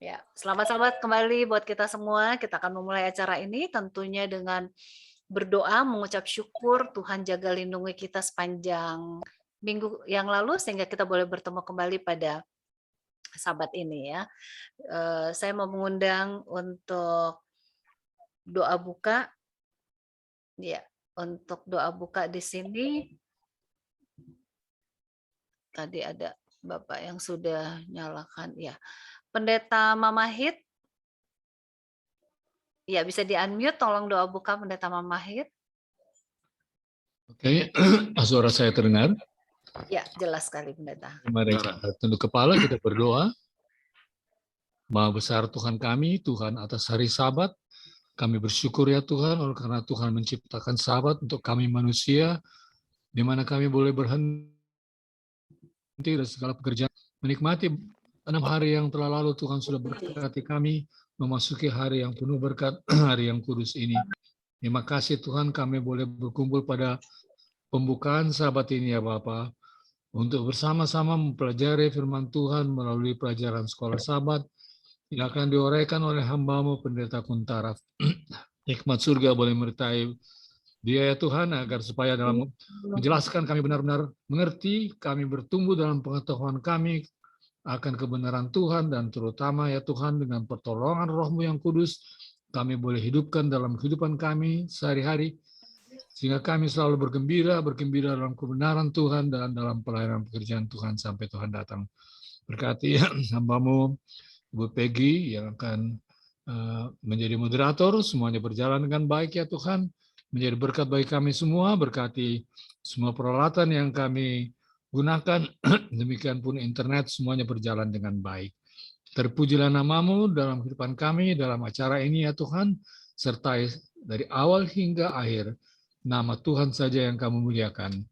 Ya, selamat kembali buat kita semua. Kita akan memulai acara ini tentunya dengan berdoa, mengucap syukur Tuhan jaga lindungi kita sepanjang minggu yang lalu sehingga kita boleh bertemu kembali pada Sabat ini ya. Saya mau mengundang untuk doa buka, ya, untuk doa buka di sini tadi ada Bapak yang sudah nyalakan, ya. Pendeta Mamahit, ya bisa di-unmute, tolong doa buka Pendeta Mamahit. Oke, suara saya terdengar. Ya, jelas sekali Pendeta. Mari kita tunduk kepala, kita berdoa. Maha besar Tuhan kami, Tuhan atas hari Sabat. Kami bersyukur ya Tuhan, oleh karena Tuhan menciptakan Sabat untuk kami manusia, di mana kami boleh berhenti dari segala pekerjaan, menikmati 6 hari yang telah lalu. Tuhan sudah berkati kami memasuki hari yang penuh berkat, hari yang kudus ini. Terima kasih Tuhan, kami boleh berkumpul pada pembukaan Sabat ini ya Bapa, untuk bersama-sama mempelajari firman Tuhan melalui pelajaran sekolah Sabat yang akan diuraikan oleh hamba-Mu Pendeta Kuntaraf. Hikmat surga boleh menyertai dia ya Tuhan, agar supaya dalam menjelaskan kami benar-benar mengerti, kami bertumbuh dalam pengetahuan kami akan kebenaran Tuhan, dan terutama ya Tuhan dengan pertolongan Roh-Mu yang kudus, kami boleh hidupkan dalam kehidupan kami sehari-hari, sehingga kami selalu bergembira dalam kebenaran Tuhan dan dalam pelayanan pekerjaan Tuhan sampai Tuhan datang. Berkati hamba-Mu, Ibu Peggy, yang akan menjadi moderator, semuanya berjalan dengan baik ya Tuhan, menjadi berkat bagi kami semua, berkati semua peralatan yang kami gunakan, demikian pun internet, semuanya berjalan dengan baik. Terpujilah nama-Mu dalam kehidupan kami, dalam acara ini ya Tuhan, sertai dari awal hingga akhir. Nama Tuhan saja yang Kamu muliakan.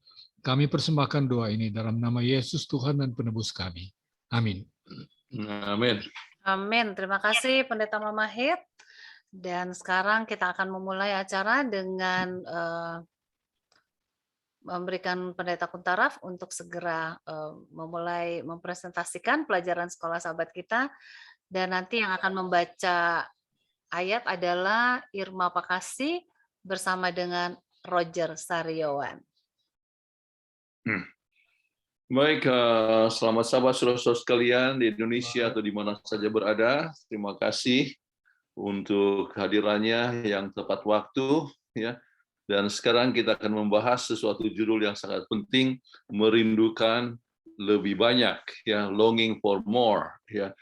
Kami persembahkan doa ini dalam nama Yesus Tuhan dan Penebus kami. Amin. Amin. Amin. Terima kasih Pendeta Mamahit. Dan sekarang kita akan memulai acara dengan memberikan Pendeta Kuntaraf untuk segera memulai mempresentasikan pelajaran sekolah sahabat kita. Dan nanti yang akan membaca ayat adalah Irma Pakasi bersama dengan Roger Sariowan. Baik, selamat sahabat saudara sekalian di Indonesia atau di mana saja berada. Terima kasih untuk hadirannya yang tepat waktu, ya. Dan sekarang kita akan membahas sesuatu judul yang sangat penting, merindukan lebih banyak, ya, longing for more, ya.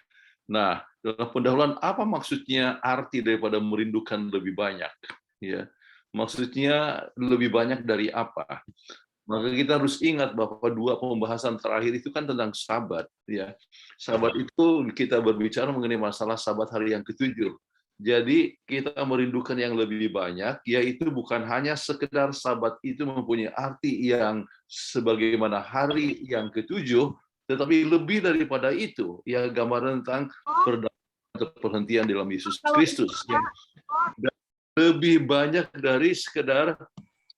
Nah, dalam pendahuluan apa maksudnya arti daripada merindukan lebih banyak, ya? Maksudnya lebih banyak dari apa? Maka kita harus ingat bahwa dua pembahasan terakhir itu kan tentang Sabat, ya. Sabat itu kita berbicara mengenai masalah Sabat hari yang ketujuh. Jadi kita merindukan yang lebih banyak, yaitu bukan hanya sekedar Sabat itu mempunyai arti yang sebagaimana hari yang ketujuh, tetapi lebih daripada itu, ya, gambaran tentang perhentian dalam Yesus Kristus. Ya. Dan lebih banyak dari sekedar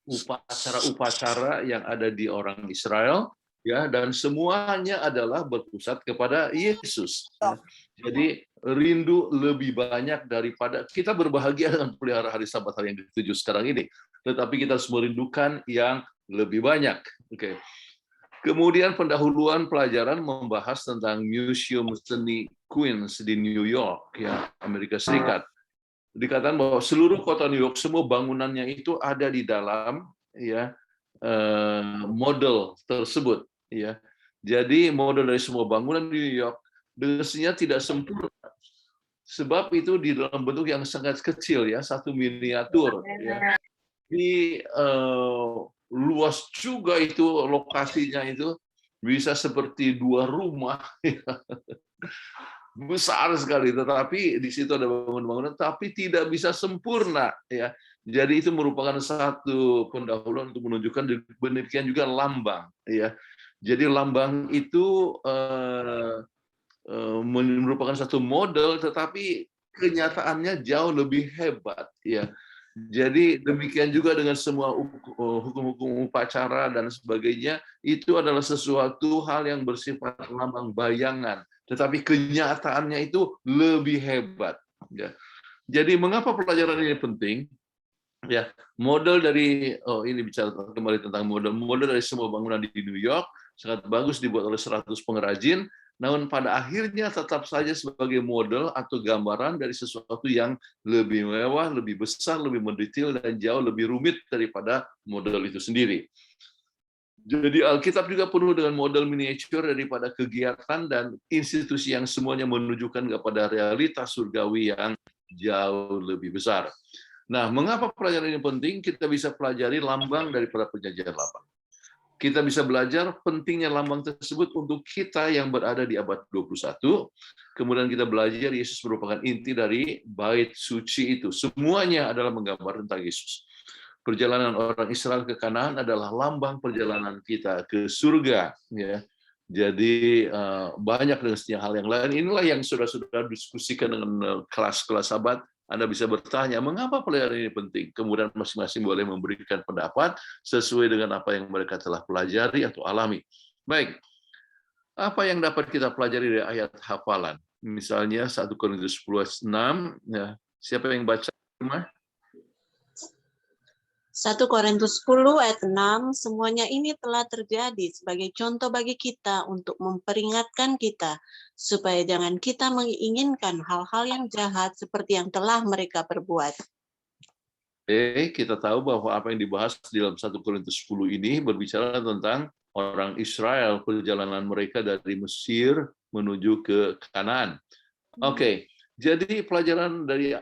upacara-upacara yang ada di orang Israel, ya, dan semuanya adalah berpusat kepada Yesus. Ya. Jadi rindu lebih banyak daripada kita berbahagia dengan pelihara hari Sabat hari yang ke-7 sekarang ini, tetapi kita harus merindukan yang lebih banyak. Oke. Kemudian pendahuluan pelajaran membahas tentang Museum Seni Queens di New York, ya, Amerika Serikat. Dikatakan bahwa seluruh kota New York, semua bangunannya itu ada di dalam, ya, model tersebut, ya. Jadi model dari semua bangunan di New York desainnya tidak sempurna, sebab itu di dalam bentuk yang sangat kecil, ya, satu miniatur, ya. Di luas juga itu lokasinya, itu bisa seperti 2 rumah, ya. Besar sekali, tetapi di situ ada bangunan-bangunan, tapi tidak bisa sempurna, ya. Jadi itu merupakan satu pendahuluan untuk menunjukkan demikian juga lambang, ya. Jadi lambang itu merupakan satu model, tetapi kenyataannya jauh lebih hebat, ya. Jadi demikian juga dengan semua hukum-hukum upacara dan sebagainya, itu adalah sesuatu hal yang bersifat lambang bayangan, tetapi kenyataannya itu lebih hebat. Ya. Jadi mengapa pelajaran ini penting? Ya, model dari ini bicara kembali tentang model dari semua bangunan di New York sangat bagus dibuat oleh 100 pengrajin, namun pada akhirnya tetap saja sebagai model atau gambaran dari sesuatu yang lebih mewah, lebih besar, lebih mendetail dan jauh lebih rumit daripada model itu sendiri. Jadi Alkitab juga penuh dengan model miniatur daripada kegiatan dan institusi yang semuanya menunjukkan kepada realitas surgawi yang jauh lebih besar. Nah, mengapa pelajaran ini penting? Kita bisa pelajari lambang daripada perjanjian lama. Kita bisa belajar pentingnya lambang tersebut untuk kita yang berada di abad 21. Kemudian kita belajar Yesus merupakan inti dari bait suci itu. Semuanya adalah menggambar tentang Yesus. Perjalanan orang Israel ke Kanaan adalah lambang perjalanan kita ke surga. Ya. Jadi banyak dengan hal yang lain. Inilah yang sudah diskusikan dengan kelas-kelas sahabat. Anda bisa bertanya, mengapa pelajaran ini penting? Kemudian masing-masing boleh memberikan pendapat sesuai dengan apa yang mereka telah pelajari atau alami. Baik, apa yang dapat kita pelajari dari ayat hafalan? Misalnya 1 Korintus 10:6. Ya. Siapa yang baca? 1 Korintus 10 ayat 6, semuanya ini telah terjadi sebagai contoh bagi kita untuk memperingatkan kita, supaya jangan kita menginginkan hal-hal yang jahat seperti yang telah mereka perbuat. Kita tahu bahwa apa yang dibahas di dalam 1 Korintus 10 ini berbicara tentang orang Israel, perjalanan mereka dari Mesir menuju ke Kanaan. Oke. Jadi pelajaran dari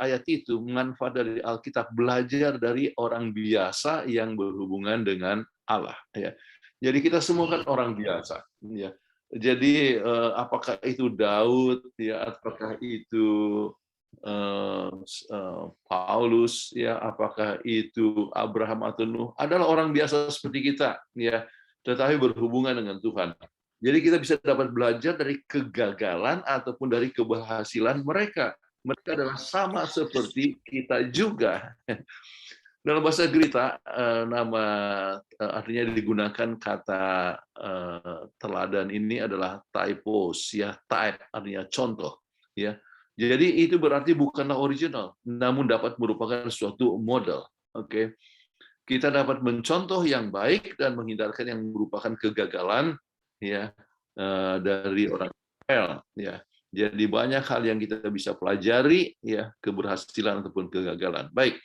ayat itu, manfaat dari Alkitab, belajar dari orang biasa yang berhubungan dengan Allah. Ya. Jadi kita semua kan orang biasa. Ya. Jadi apakah itu Daud, ya, apakah itu Paulus, ya, apakah itu Abraham atau Nuh, adalah orang biasa seperti kita, ya, tetapi berhubungan dengan Tuhan. Jadi kita bisa dapat belajar dari kegagalan ataupun dari keberhasilan mereka. Mereka adalah sama seperti kita juga. Dalam bahasa Grita, nama artinya digunakan kata teladan ini adalah typos, ya, type artinya contoh, ya. Jadi itu berarti bukanlah original, namun dapat merupakan suatu model. Oke, kita dapat mencontoh yang baik dan menghindarkan yang merupakan kegagalan, ya, dari orang Israel, ya. Jadi banyak hal yang kita bisa pelajari, ya, keberhasilan ataupun kegagalan. Baik.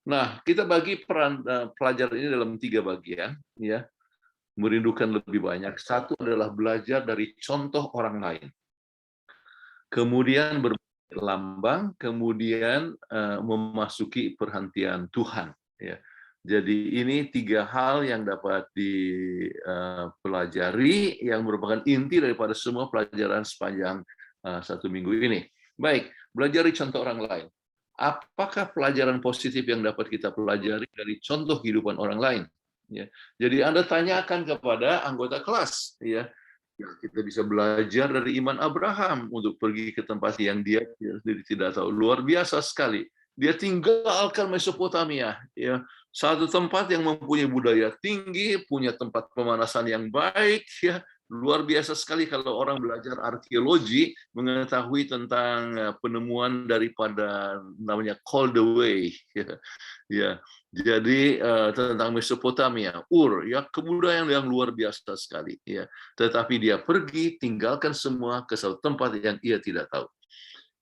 Nah, kita bagi peran pelajaran ini dalam 3 bagian, ya. Merindukan lebih banyak. Satu adalah belajar dari contoh orang lain. Kemudian berlambang, kemudian memasuki perhentian Tuhan, ya. Jadi ini 3 hal yang dapat dipelajari yang merupakan inti daripada semua pelajaran sepanjang 1 minggu ini. Baik, belajar dari contoh orang lain. Apakah pelajaran positif yang dapat kita pelajari dari contoh kehidupan orang lain? Ya. Jadi Anda tanyakan kepada anggota kelas, ya. Kita bisa belajar dari iman Abraham untuk pergi ke tempat yang dia sendiri tidak tahu. Luar biasa sekali. Dia tinggalkan Mesopotamia, ya, satu tempat yang mempunyai budaya tinggi, punya tempat pemanasan yang baik, ya. Luar biasa sekali kalau orang belajar arkeologi mengetahui tentang penemuan daripada namanya Called Away, ya. Ya. Jadi tentang Mesopotamia, Ur, ya, kebudayaan yang luar biasa sekali, ya. Tetapi dia pergi tinggalkan semua ke satu tempat yang ia tidak tahu.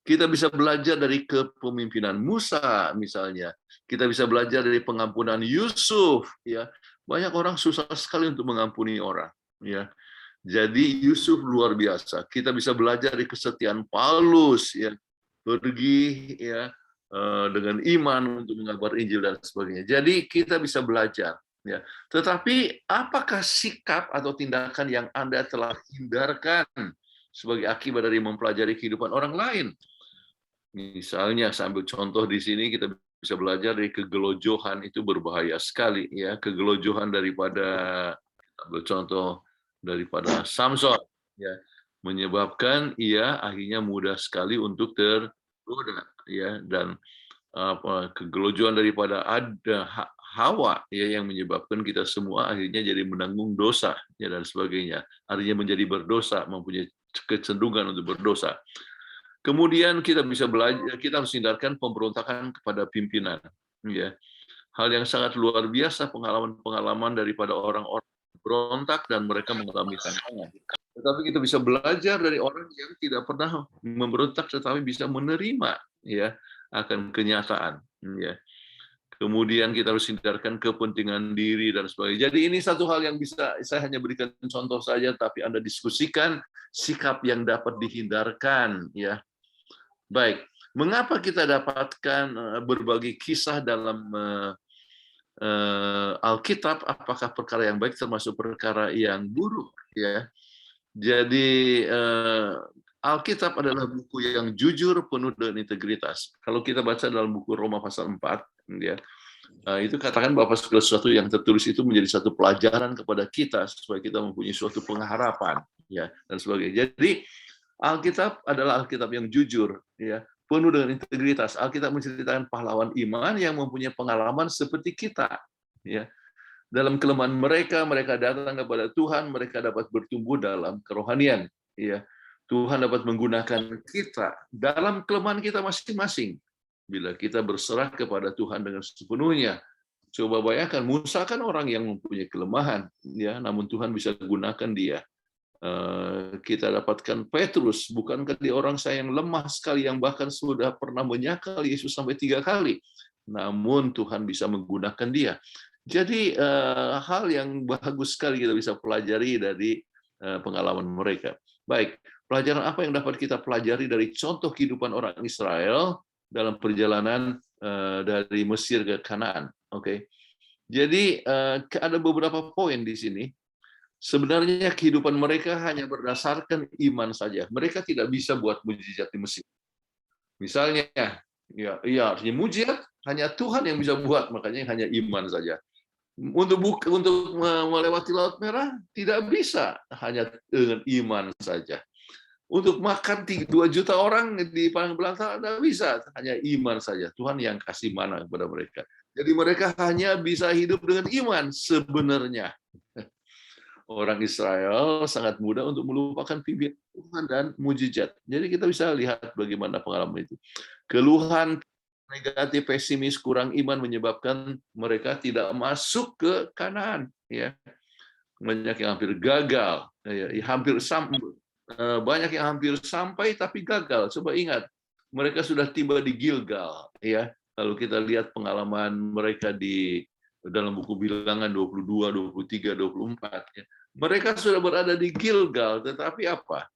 Kita bisa belajar dari kepemimpinan Musa misalnya. Kita bisa belajar dari pengampunan Yusuf, ya. Banyak orang susah sekali untuk mengampuni orang, ya. Jadi Yusuf luar biasa. Kita bisa belajar dari kesetiaan Paulus, ya. Pergi, ya, dengan iman untuk mengabar Injil dan sebagainya. Jadi kita bisa belajar, ya. Tetapi apakah sikap atau tindakan yang Anda telah hindarkan sebagai akibat dari mempelajari kehidupan orang lain? Misalnya, sambil contoh di sini kita bisa belajar dari kegelojohan, itu berbahaya sekali, ya. Kegelojohan daripada, ambil contoh daripada Samson, ya, menyebabkan ia akhirnya mudah sekali untuk tergoda, ya, dan kegelojohan daripada Hawa, ya, yang menyebabkan kita semua akhirnya jadi menanggung dosa, ya, dan sebagainya. Artinya menjadi berdosa, mempunyai kecenderungan untuk berdosa. Kemudian kita bisa belajar, kita harus hindarkan pemberontakan kepada pimpinan. Ya, hal yang sangat luar biasa pengalaman-pengalaman daripada orang-orang berontak dan mereka mengalami tantangan. Tetapi kita bisa belajar dari orang yang tidak pernah memberontak tetapi bisa menerima ya akan kenyataan. Ya. Kemudian kita harus hindarkan kepentingan diri dan sebagainya. Jadi ini satu hal yang bisa saya hanya berikan contoh saja, tapi Anda diskusikan sikap yang dapat dihindarkan. Ya, baik. Mengapa kita dapatkan berbagai kisah dalam Alkitab? Apakah perkara yang baik termasuk perkara yang buruk? Ya. Jadi Alkitab adalah buku yang jujur, penuh dengan integritas. Kalau kita baca dalam buku Roma pasal 4, ya, itu katakan bahwa segala sesuatu yang tertulis itu menjadi satu pelajaran kepada kita supaya kita mempunyai suatu pengharapan, ya, dan sebagainya. Jadi Alkitab adalah Alkitab yang jujur, ya, penuh dengan integritas. Alkitab menceritakan pahlawan iman yang mempunyai pengalaman seperti kita, ya. Dalam kelemahan mereka, mereka datang kepada Tuhan, mereka dapat bertumbuh dalam kerohanian, ya. Tuhan dapat menggunakan kita dalam kelemahan kita masing-masing. Bila kita berserah kepada Tuhan dengan sepenuhnya. Coba bayangkan, Musa kan orang yang mempunyai kelemahan, ya, namun Tuhan bisa gunakan dia. Kita dapatkan Petrus, bukankah dia orang saya yang lemah sekali, yang bahkan sudah pernah menyangkal Yesus sampai 3 kali. Namun Tuhan bisa menggunakan dia. Jadi hal yang bagus sekali kita bisa pelajari dari pengalaman mereka. Baik, pelajaran apa yang dapat kita pelajari dari contoh kehidupan orang Israel dalam perjalanan dari Mesir ke Kanaan? Oke. Jadi ada beberapa poin di sini. Sebenarnya kehidupan mereka hanya berdasarkan iman saja. Mereka tidak bisa buat mujizat di Mesir. Misalnya, ya artinya mujizat hanya Tuhan yang bisa buat, makanya hanya iman saja. Untuk melewati Laut Merah tidak bisa, hanya dengan iman saja. Untuk makan 2 juta orang di padang belantara tidak bisa, hanya iman saja. Tuhan yang kasih mana kepada mereka. Jadi mereka hanya bisa hidup dengan iman sebenarnya. Orang Israel sangat mudah untuk melupakan pimpinan Tuhan dan mujizat. Jadi kita bisa lihat bagaimana pengalaman itu. Keluhan negatif, pesimis, kurang iman menyebabkan mereka tidak masuk ke Kanaan. Ya, banyak yang hampir gagal, ya, banyak yang hampir sampai tapi gagal. Coba ingat, mereka sudah tiba di Gilgal. Ya, kalau kita lihat pengalaman mereka di dalam buku Bilangan 22, 23, 24. Ya. Mereka sudah berada di Gilgal, tetapi apa?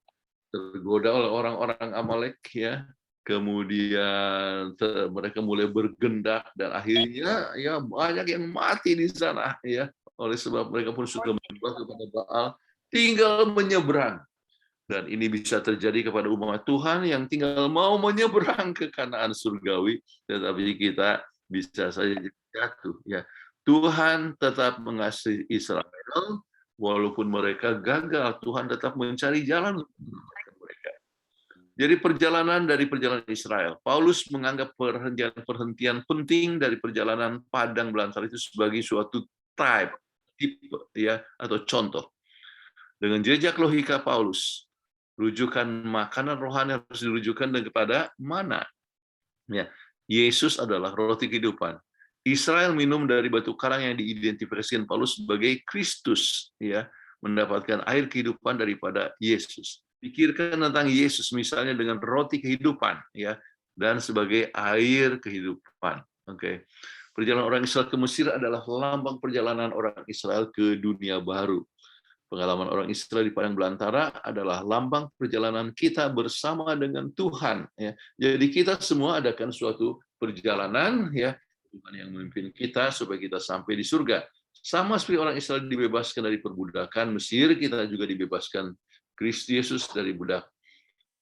Tergoda oleh orang-orang Amalek, ya. Kemudian mereka mulai bergendak dan akhirnya ya banyak yang mati di sana, ya. Oleh sebab mereka pun suka menyembah kepada Baal, tinggal menyeberang. Dan ini bisa terjadi kepada umat Tuhan yang tinggal mau menyeberang ke Kanaan surgawi, tetapi kita bisa saja jatuh, ya. Tuhan tetap mengasihi Israel, walaupun mereka gagal, Tuhan tetap mencari jalan untuk menyelamatkan mereka. Jadi perjalanan Israel, Paulus menganggap perhentian penting dari perjalanan padang belantara itu sebagai suatu tipe, ya, atau contoh. Dengan jejak logika Paulus, rujukan makanan rohani harus dirujukan kepada mana? Ya, Yesus adalah roti kehidupan. Israel minum dari batu karang yang diidentifikasikan Paulus sebagai Kristus, ya, mendapatkan air kehidupan daripada Yesus. Pikirkan tentang Yesus misalnya dengan roti kehidupan, ya, dan sebagai air kehidupan. Oke. Perjalanan orang Israel ke Mesir adalah lambang perjalanan orang Israel ke dunia baru. Pengalaman orang Israel di padang belantara adalah lambang perjalanan kita bersama dengan Tuhan, ya. Jadi kita semua adakan suatu perjalanan, ya, Tuhan yang memimpin kita supaya kita sampai di surga. Sama seperti orang Israel dibebaskan dari perbudakan Mesir, kita juga dibebaskan Kristus Yesus dari budak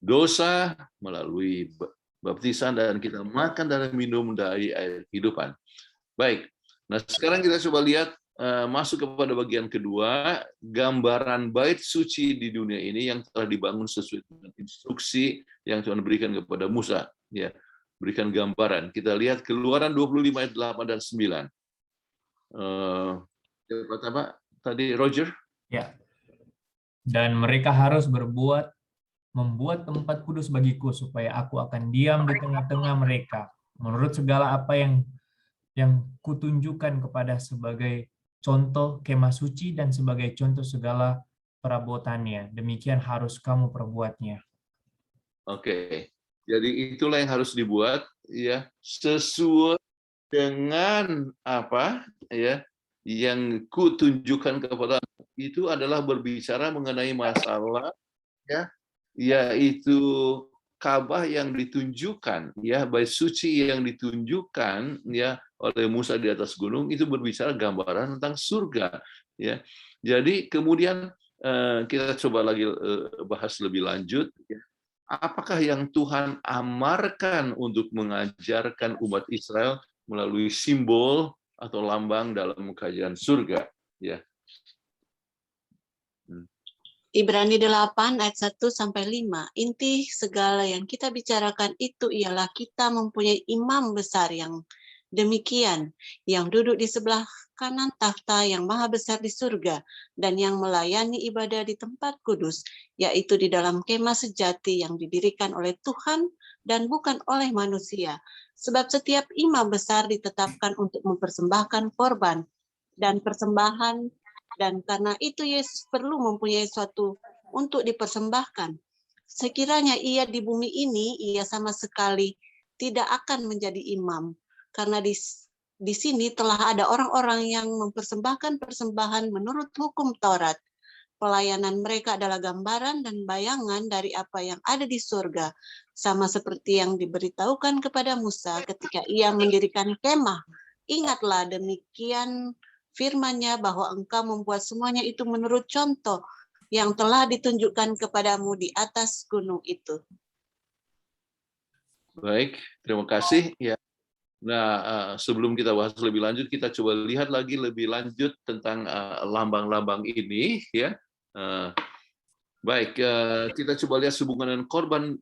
dosa melalui baptisan dan kita makan dan minum dari air kehidupan. Baik, nah sekarang kita coba lihat masuk kepada bagian kedua, gambaran bait suci di dunia ini yang telah dibangun sesuai dengan instruksi yang Tuhan berikan kepada Musa. Ya. Berikan gambaran. Kita lihat Keluaran 25 ayat 8 dan 9. Pertama tadi Roger. Ya. Dan mereka harus berbuat membuat tempat kudus bagiku, supaya aku akan diam di tengah-tengah mereka, menurut segala apa yang kutunjukkan kepada sebagai contoh kemah suci dan sebagai contoh segala perabotannya. Demikian harus kamu perbuatnya. Oke. Jadi itulah yang harus dibuat ya, sesuai dengan apa ya yang kutunjukkan kepada. Itu adalah berbicara mengenai masalah ya, yaitu Ka'bah yang ditunjukkan ya, bait suci yang ditunjukkan ya oleh Musa di atas gunung, itu berbicara gambaran tentang surga ya. Jadi kemudian kita coba lagi bahas lebih lanjut ya. Apakah yang Tuhan amarkan untuk mengajarkan umat Israel melalui simbol atau lambang dalam kajian surga ya. Ibrani 8 ayat 1-5. Inti segala yang kita bicarakan itu ialah kita mempunyai imam besar yang demikian, yang duduk di sebelah kanan takhta yang maha besar di surga, dan yang melayani ibadah di tempat kudus, yaitu di dalam kemah sejati yang didirikan oleh Tuhan dan bukan oleh manusia. Sebab setiap imam besar ditetapkan untuk mempersembahkan korban dan persembahan, dan karena itu Yesus perlu mempunyai suatu untuk dipersembahkan. Sekiranya ia di bumi ini, ia sama sekali tidak akan menjadi imam, karena di sini telah ada orang-orang yang mempersembahkan persembahan menurut hukum Taurat. Pelayanan mereka adalah gambaran dan bayangan dari apa yang ada di surga, sama seperti yang diberitahukan kepada Musa ketika ia mendirikan kemah. Ingatlah demikian firman-Nya bahwa engkau membuat semuanya itu menurut contoh yang telah ditunjukkan kepadamu di atas gunung itu. Baik, terima kasih ya. Nah, sebelum kita bahas lebih lanjut, kita coba lihat lagi lebih lanjut tentang lambang-lambang ini ya. Baik, kita coba lihat hubungan dengan korban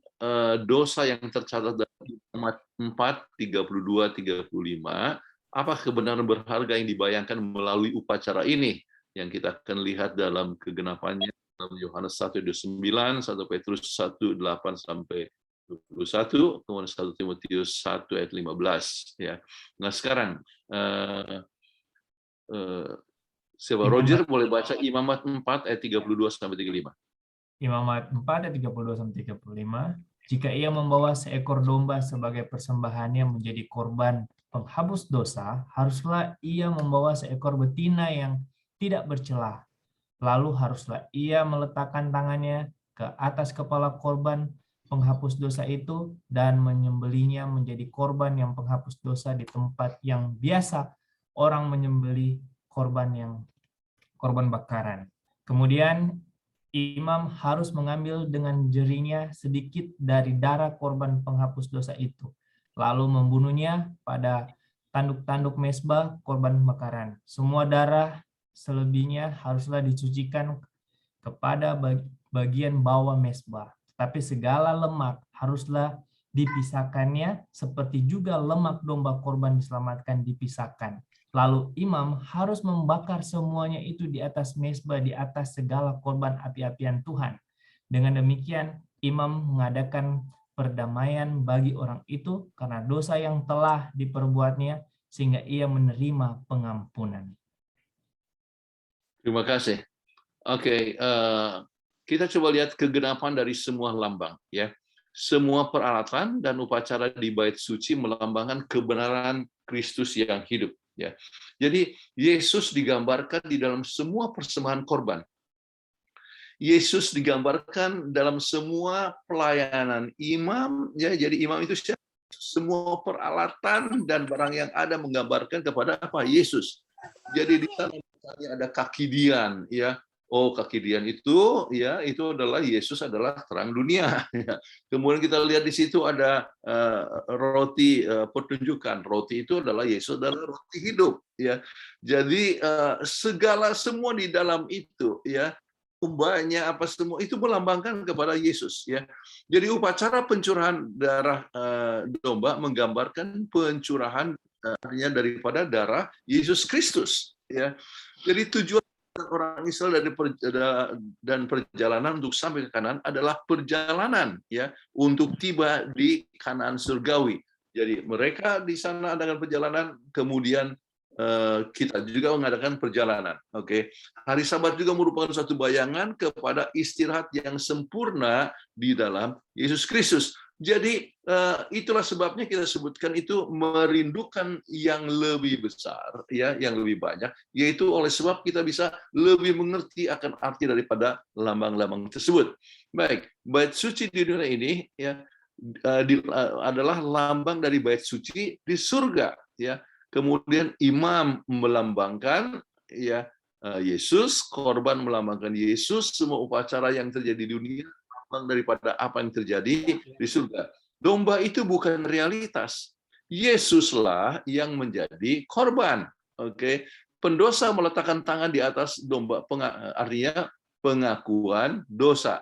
dosa yang tercatat dalam Imamat 4:32-35. Apa kebenaran berharga yang dibayangkan melalui upacara ini yang kita akan lihat dalam kegenapannya dalam Yohanes 1:9, 1 Petrus 1:8-21, kemudian 1 Timotius 1:15 ya. Nah, sekarang siapa Roger boleh baca Imamat 4 ayat 32-35. Imamat 4 ayat 32-35. Jika ia membawa seekor domba sebagai persembahannya menjadi korban penghapus dosa, haruslah ia membawa seekor betina yang tidak bercelah. Lalu haruslah ia meletakkan tangannya ke atas kepala korban penghapus dosa itu dan menyembelinya menjadi korban yang penghapus dosa di tempat yang biasa orang menyembelih korban bakaran. Kemudian imam harus mengambil dengan jerinya sedikit dari darah korban penghapus dosa itu, lalu membunuhnya pada tanduk-tanduk mezbah korban bakaran. Semua darah selebihnya haruslah dicucikan kepada bagian bawah mezbah. Tetapi segala lemak haruslah dipisahkannya, seperti juga lemak domba korban diselamatkan dipisahkan. Lalu imam harus membakar semuanya itu di atas mezbah, di atas segala korban api-apian Tuhan. Dengan demikian, imam mengadakan perdamaian bagi orang itu karena dosa yang telah diperbuatnya, sehingga ia menerima pengampunan. Terima kasih. Oke, kita coba lihat kegenapan dari semua lambang ya. Semua peralatan dan upacara di bait suci melambangkan kebenaran Kristus yang hidup ya. Jadi Yesus digambarkan di dalam semua persembahan korban. Yesus digambarkan dalam semua pelayanan imam ya. Jadi imam itu siapa? Semua peralatan dan barang yang ada menggambarkan kepada apa? Yesus. Jadi di sana misalnya ada kaki dian ya. Oh, kaki dian itu ya, itu adalah Yesus adalah terang dunia ya. Kemudian kita lihat di situ ada roti pertunjukan. Roti itu adalah Yesus adalah roti hidup ya. Jadi segala semua di dalam itu ya, umbanya apa semua itu melambangkan kepada Yesus ya. Jadi upacara pencurahan darah domba menggambarkan pencurahan daripada darah Yesus Kristus ya. Jadi tujuan orang Israel dan perjalanan untuk sampai ke Kanaan adalah perjalanan ya untuk tiba di Kanaan surgawi. Jadi mereka di sana adakan perjalanan, kemudian kita juga mengadakan perjalanan. Oke, hari Sabat juga merupakan satu bayangan kepada istirahat yang sempurna di dalam Yesus Kristus. Jadi itulah sebabnya kita sebutkan itu merindukan yang lebih besar, ya, yang lebih banyak, yaitu oleh sebab kita bisa lebih mengerti akan arti daripada lambang-lambang tersebut. Baik, bait suci di dunia ini ya adalah lambang dari bait suci di surga, ya. Kemudian imam melambangkan ya Yesus, korban melambangkan Yesus, semua upacara yang terjadi di dunia lambang daripada apa yang terjadi di surga. Domba itu bukan realitas. Yesuslah yang menjadi korban. Oke. Pendosa meletakkan tangan di atas domba, artinya pengakuan dosa.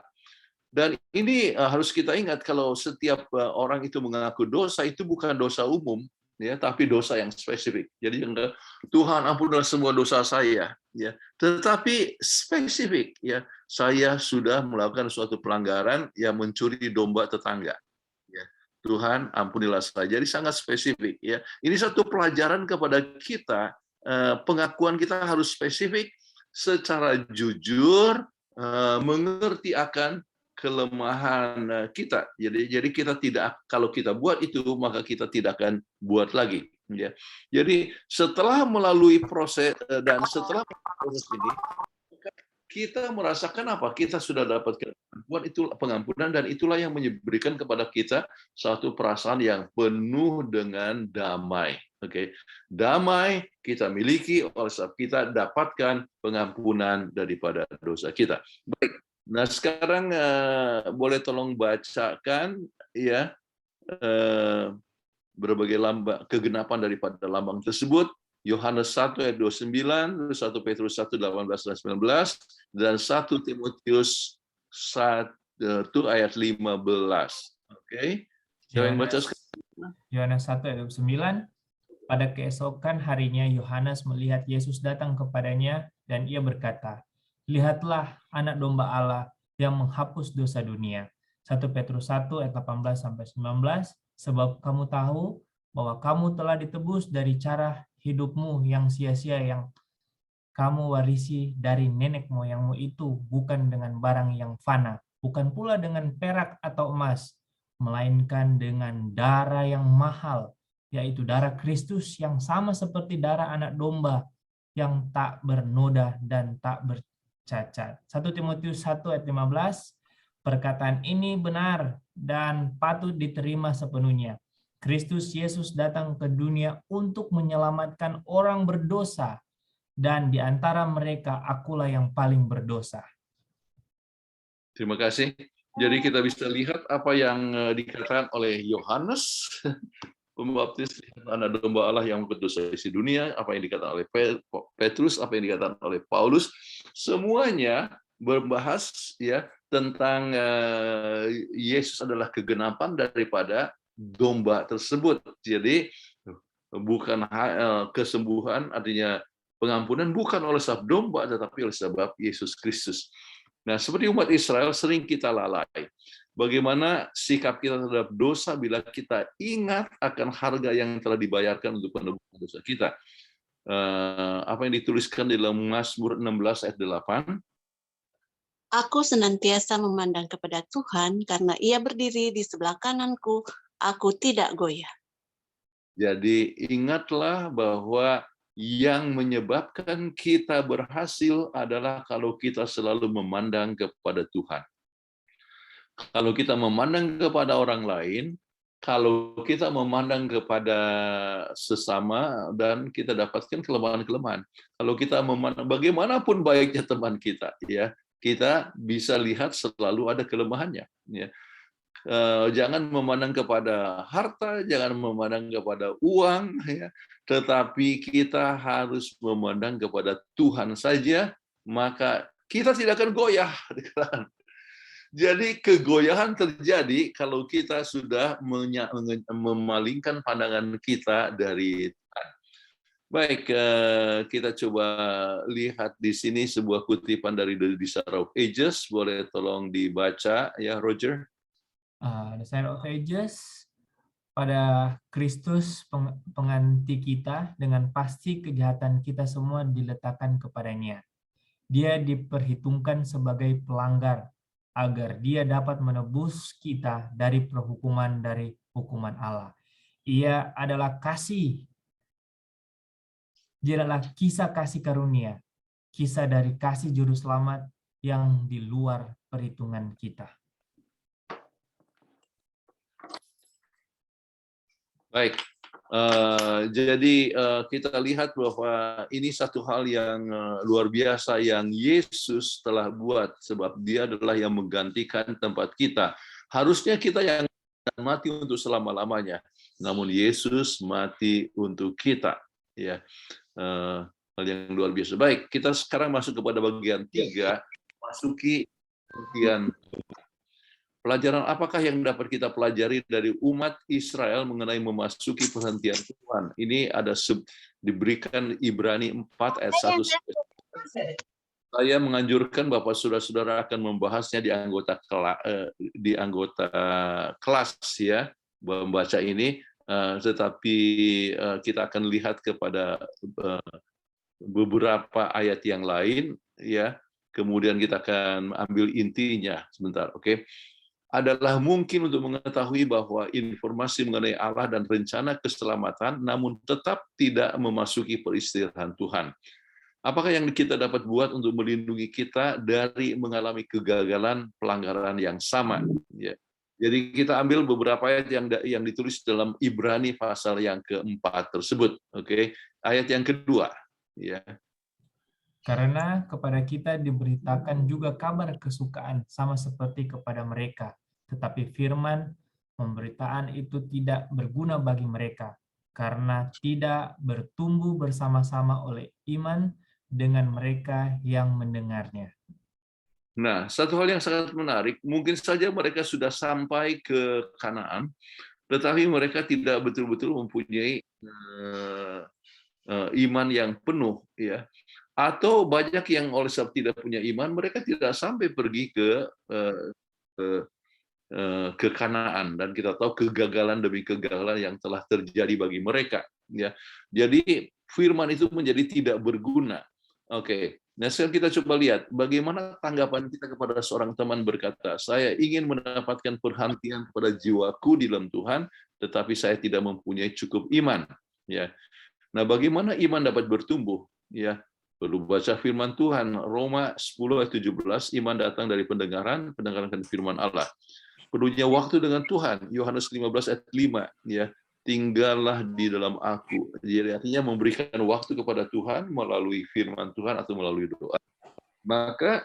Dan ini harus kita ingat, kalau setiap orang itu mengaku dosa, itu bukan dosa umum, ya, tapi dosa yang spesifik. Jadi Tuhan ampunilah semua dosa saya, ya. Tetapi spesifik, ya, saya sudah melakukan suatu pelanggaran yang mencuri domba tetangga. Ya. Tuhan ampunilah saya. Jadi sangat spesifik, ya. Ini satu pelajaran kepada kita. Pengakuan kita harus spesifik, secara jujur, mengerti akan kelemahan kita. Jadi kita tidak, kalau kita buat itu maka kita tidak akan buat lagi. Ya. Jadi setelah melalui proses dan setelah proses ini kita merasakan apa? Kita sudah dapat pengampunan, dan itulah yang memberikan kepada kita satu perasaan yang penuh dengan damai. Oke, damai kita miliki oleh sebab kita dapatkan pengampunan daripada dosa kita. Baik. Nah, sekarang boleh tolong bacakan ya berbagai lambang kegenapan daripada lambang tersebut. Yohanes 1 ayat 29, 1 Petrus 1 18 dan 19, dan 1 Timotius 1 ayat 15. Oke. Siapa yang baca sekarang? Yohanes 1 ayat 29. Pada keesokan harinya Yohanes melihat Yesus datang kepadanya dan ia berkata, "Lihatlah anak domba Allah yang menghapus dosa dunia." 1 Petrus 1 ayat 18-19, sebab kamu tahu bahwa kamu telah ditebus dari cara hidupmu yang sia-sia yang kamu warisi dari nenek moyangmu itu, bukan dengan barang yang fana, bukan pula dengan perak atau emas, melainkan dengan darah yang mahal, yaitu darah Kristus yang sama seperti darah anak domba yang tak bernoda dan tak bercacat. 1 Timotius 1 ayat 15, perkataan ini benar dan patut diterima sepenuhnya. Kristus Yesus datang ke dunia untuk menyelamatkan orang berdosa, dan di antara mereka akulah yang paling berdosa. Terima kasih. Jadi kita bisa lihat apa yang dikatakan oleh Yohanes Pembaptis, anak domba Allah yang berdosa isi dunia, apa yang dikatakan oleh Petrus, apa yang dikatakan oleh Paulus, semuanya berbahas ya tentang Yesus adalah kegenapan daripada domba tersebut. Jadi bukan kesembuhan, artinya pengampunan bukan oleh sebab domba, tetapi oleh sebab Yesus Kristus. Nah, seperti umat Israel sering kita lalai. Bagaimana sikap kita terhadap dosa bila kita ingat akan harga yang telah dibayarkan untuk penebusan dosa kita. Apa yang dituliskan di dalam Mazmur 16 ayat 8. Aku senantiasa memandang kepada Tuhan, karena Ia berdiri di sebelah kananku, aku tidak goyah. Jadi ingatlah bahwa yang menyebabkan kita berhasil adalah kalau kita selalu memandang kepada Tuhan. Kalau kita memandang kepada orang lain, kalau kita memandang kepada sesama, dan kita dapatkan kelemahan-kelemahan. Kalau kita memandang bagaimanapun baiknya teman kita, ya, kita bisa lihat selalu ada kelemahannya. Ya. Jangan memandang kepada harta, jangan memandang kepada uang, ya, tetapi kita harus memandang kepada Tuhan saja, maka kita tidak akan goyah. Jadi kegoyahan terjadi kalau kita sudah memalingkan pandangan kita dari Tuhan. Baik, kita coba lihat di sini sebuah kutipan dari The Desire of Ages. Boleh tolong dibaca ya, Roger? Desire of Ages, pada Kristus pengganti kita, dengan pasti kejahatan kita semua diletakkan kepadanya. Dia diperhitungkan sebagai pelanggar, agar dia dapat menebus kita dari perhukuman dari hukuman Allah. Ia adalah kasih. Dia adalah kisah kasih karunia, kisah dari kasih juru selamat yang di luar perhitungan kita. Baik, jadi kita lihat bahwa ini satu hal yang luar biasa yang Yesus telah buat, sebab Dia adalah yang menggantikan tempat kita. Harusnya kita yang mati untuk selama-lamanya, namun Yesus mati untuk kita. Ya, hal yang luar biasa. Baik, kita sekarang masuk kepada bagian 3, masuki bagian pelajaran apakah yang dapat kita pelajari dari umat Israel mengenai memasuki perhentian Tuhan. Ini ada diberikan Ibrani 4 ayat 1. Saya menganjurkan Bapak saudara-saudara akan membahasnya di anggota kelas ya, membaca ini, tetapi kita akan lihat kepada beberapa ayat yang lain ya. Kemudian kita akan ambil intinya sebentar, oke? Adalah mungkin untuk mengetahui bahwa informasi mengenai Allah dan rencana keselamatan, namun tetap tidak memasuki peristirahat Tuhan. Apakah yang kita dapat buat untuk melindungi kita dari mengalami kegagalan pelanggaran yang sama? Ya. Jadi kita ambil beberapa ayat yang ditulis dalam Ibrani pasal yang keempat tersebut. Oke, ayat yang kedua. Ya. Karena kepada kita diberitakan juga kabar kesukaan sama seperti kepada mereka. Tetapi firman pemberitaan itu tidak berguna bagi mereka, karena tidak bertumbuh bersama-sama oleh iman dengan mereka yang mendengarnya. Nah, satu hal yang sangat menarik, mungkin saja mereka sudah sampai ke Kanaan, tetapi mereka tidak betul-betul mempunyai iman yang penuh, ya. Atau banyak yang oleh sebab tidak punya iman, mereka tidak sampai pergi ke Kanaan, dan kita tahu kegagalan demi kegagalan yang telah terjadi bagi mereka. Ya, jadi firman itu menjadi tidak berguna. Oke. Nah, sekarang kita coba lihat bagaimana tanggapan kita kepada seorang teman berkata, saya ingin mendapatkan perhentian kepada jiwaku di dalam Tuhan, tetapi saya tidak mempunyai cukup iman. Ya. Nah, bagaimana iman dapat bertumbuh? Ya, perlu baca firman Tuhan. Roma 10 ayat 17, iman datang dari pendengaran firman Allah. Perlunya waktu dengan Tuhan. Yohanes 15 ayat 5, ya. Tinggallah di dalam aku. Jadi artinya memberikan waktu kepada Tuhan melalui firman Tuhan atau melalui doa. Maka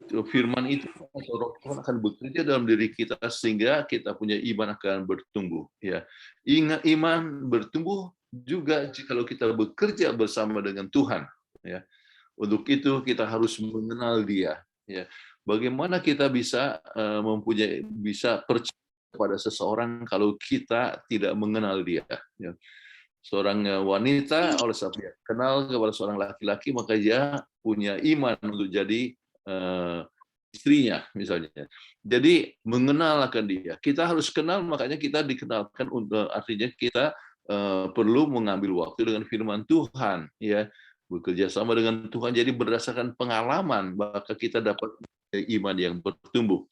firman itu atau Roh Tuhan akan bekerja dalam diri kita sehingga kita punya iman akan bertumbuh. Ya, ingat iman bertumbuh juga jika kita bekerja bersama dengan Tuhan. Ya, untuk itu kita harus mengenal Dia. Ya, bagaimana kita bisa bisa percaya pada seseorang kalau kita tidak mengenal dia. Ya. Seorang wanita oleh sebab dia kenal kepada seorang laki-laki, maka dia punya iman untuk jadi istrinya misalnya. Jadi mengenal akan dia. Kita harus kenal, makanya kita dikenalkan untuk artinya kita perlu mengambil waktu dengan firman Tuhan, ya, bekerja sama dengan Tuhan. Jadi berdasarkan pengalaman maka kita dapat iman yang bertumbuh.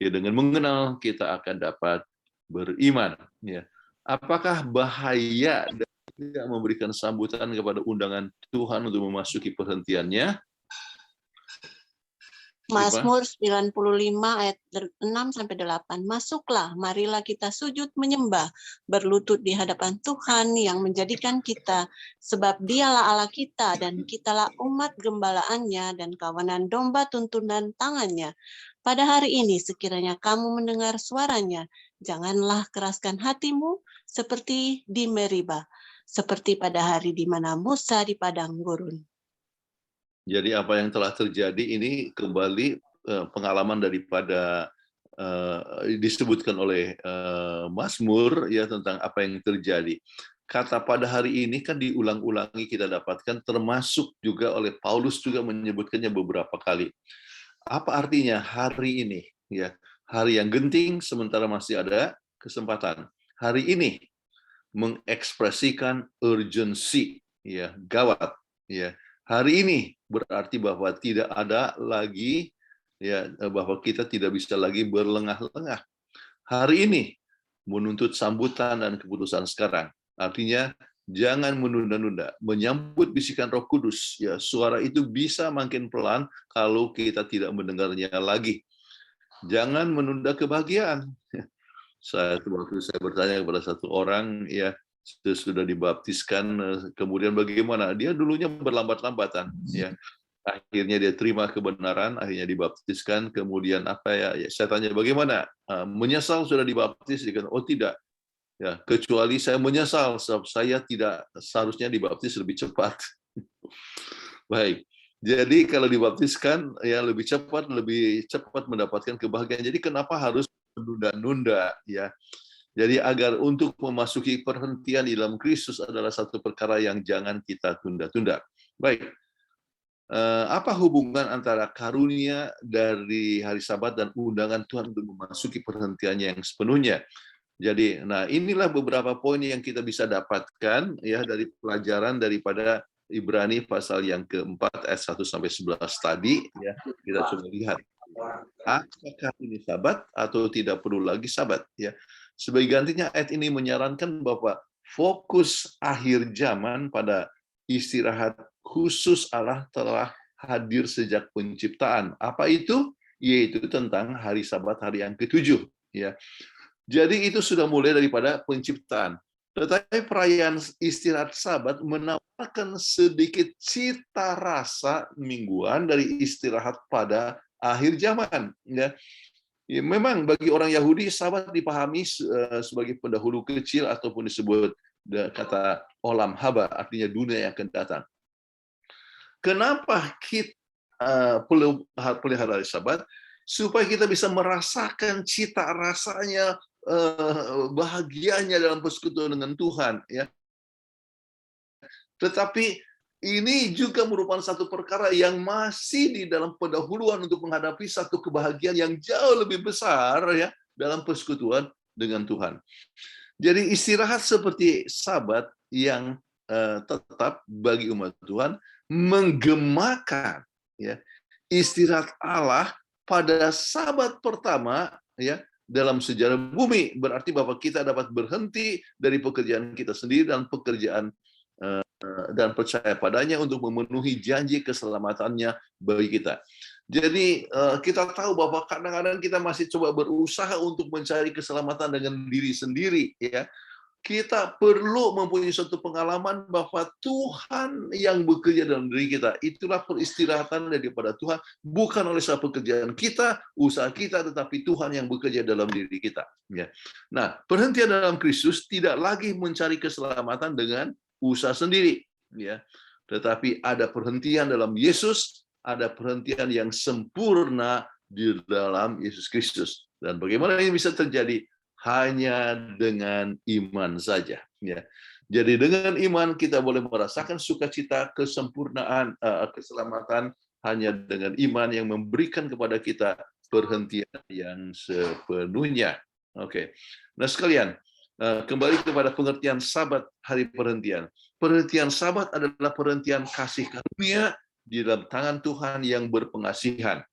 Ya, dengan mengenal kita akan dapat beriman. Ya. Apakah bahaya dan tidak memberikan sambutan kepada undangan Tuhan untuk memasuki perhentiannya? Mazmur 95 ayat 6-8. Masuklah, marilah kita sujud menyembah, berlutut di hadapan Tuhan yang menjadikan kita, sebab Dialah Allah kita dan kitalah umat gembalaannya dan kawanan domba tuntunan tangannya. Pada hari ini sekiranya kamu mendengar suaranya, janganlah keraskan hatimu seperti di Meriba, seperti pada hari di mana Musa di padang gurun. Jadi apa yang telah terjadi ini kembali pengalaman daripada disebutkan oleh Mazmur ya tentang apa yang terjadi. kata pada hari ini kan diulang-ulangi kita dapatkan, termasuk juga oleh Paulus juga menyebutkannya beberapa kali. Apa artinya hari ini? Ya, hari yang genting sementara masih ada kesempatan. Hari ini mengekspresikan urgensi, ya, gawat, ya. Hari ini berarti bahwa tidak ada lagi, ya, bahwa kita tidak bisa lagi berlengah-lengah. Hari ini menuntut sambutan dan keputusan sekarang. Artinya jangan menunda-nunda, menyambut bisikan Roh Kudus. Ya, suara itu bisa makin pelan kalau kita tidak mendengarnya lagi. Jangan menunda kebahagiaan. Waktu saya bertanya kepada satu orang, ya, sudah dibaptiskan, kemudian bagaimana? Dia dulunya berlambat-lambatan, ya. Akhirnya dia terima kebenaran, akhirnya dibaptiskan, kemudian apa ya? Saya tanya bagaimana? Menyesal sudah dibaptis? Dia kata, oh tidak. Ya, kecuali saya menyesal, sebab saya tidak seharusnya dibaptis lebih cepat. Baik. Jadi kalau dibaptiskan ya lebih cepat mendapatkan kebahagiaan. Jadi kenapa harus menunda-nunda, ya? Jadi agar untuk memasuki perhentian di dalam Kristus adalah satu perkara yang jangan kita tunda-tunda. Baik. Apa hubungan antara karunia dari hari Sabat dan undangan Tuhan untuk memasuki perhentiannya yang sepenuhnya? Jadi, nah inilah beberapa poin yang kita bisa dapatkan ya dari pelajaran daripada Ibrani pasal yang keempat ayat 1 sampai 11 tadi, ya. Kita coba lihat. Apakah ini Sabat atau tidak perlu lagi Sabat, ya. Sebagai gantinya ayat ini menyarankan bahwa fokus akhir zaman pada istirahat khusus Allah telah hadir sejak penciptaan. Apa itu? Yaitu tentang hari Sabat, hari yang ke-7, ya. Jadi itu sudah mulai daripada penciptaan. Tetapi perayaan istirahat Sabat menawarkan sedikit cita rasa mingguan dari istirahat pada akhir zaman. Ya, memang bagi orang Yahudi Sabat dipahami sebagai pendahulu kecil ataupun disebut kata olam haba, artinya dunia yang akan datang. Kenapa kita pelihara hari Sabat? Supaya kita bisa merasakan cita rasanya, bahagianya dalam persekutuan dengan Tuhan, ya. Tetapi ini juga merupakan satu perkara yang masih di dalam pendahuluan untuk menghadapi satu kebahagiaan yang jauh lebih besar, ya, dalam persekutuan dengan Tuhan. Jadi istirahat seperti Sabat yang tetap bagi umat Tuhan menggemakan, ya, istirahat Allah pada Sabat pertama, ya, dalam sejarah bumi, berarti bahwa kita dapat berhenti dari pekerjaan kita sendiri dan pekerjaan dan percaya padanya untuk memenuhi janji keselamatannya bagi kita. Jadi kita tahu bahwa kadang-kadang kita masih coba berusaha untuk mencari keselamatan dengan diri sendiri, ya. Kita perlu mempunyai suatu pengalaman bahwa Tuhan yang bekerja dalam diri kita. Itulah peristirahatan daripada Tuhan, bukan oleh suatu pekerjaan kita, usaha kita, tetapi Tuhan yang bekerja dalam diri kita. Ya. Nah, perhentian dalam Kristus tidak lagi mencari keselamatan dengan usaha sendiri, ya. Tetapi ada perhentian dalam Yesus, ada perhentian yang sempurna di dalam Yesus Kristus. Dan bagaimana ini bisa terjadi? Hanya dengan iman saja, ya. Jadi dengan iman kita boleh merasakan sukacita, kesempurnaan, keselamatan hanya dengan iman yang memberikan kepada kita perhentian yang sepenuhnya. Oke. Nah sekalian, kembali kepada pengertian Sabat, hari perhentian. Perhentian Sabat adalah perhentian kasih karunia di dalam tangan Tuhan yang berpengasihan,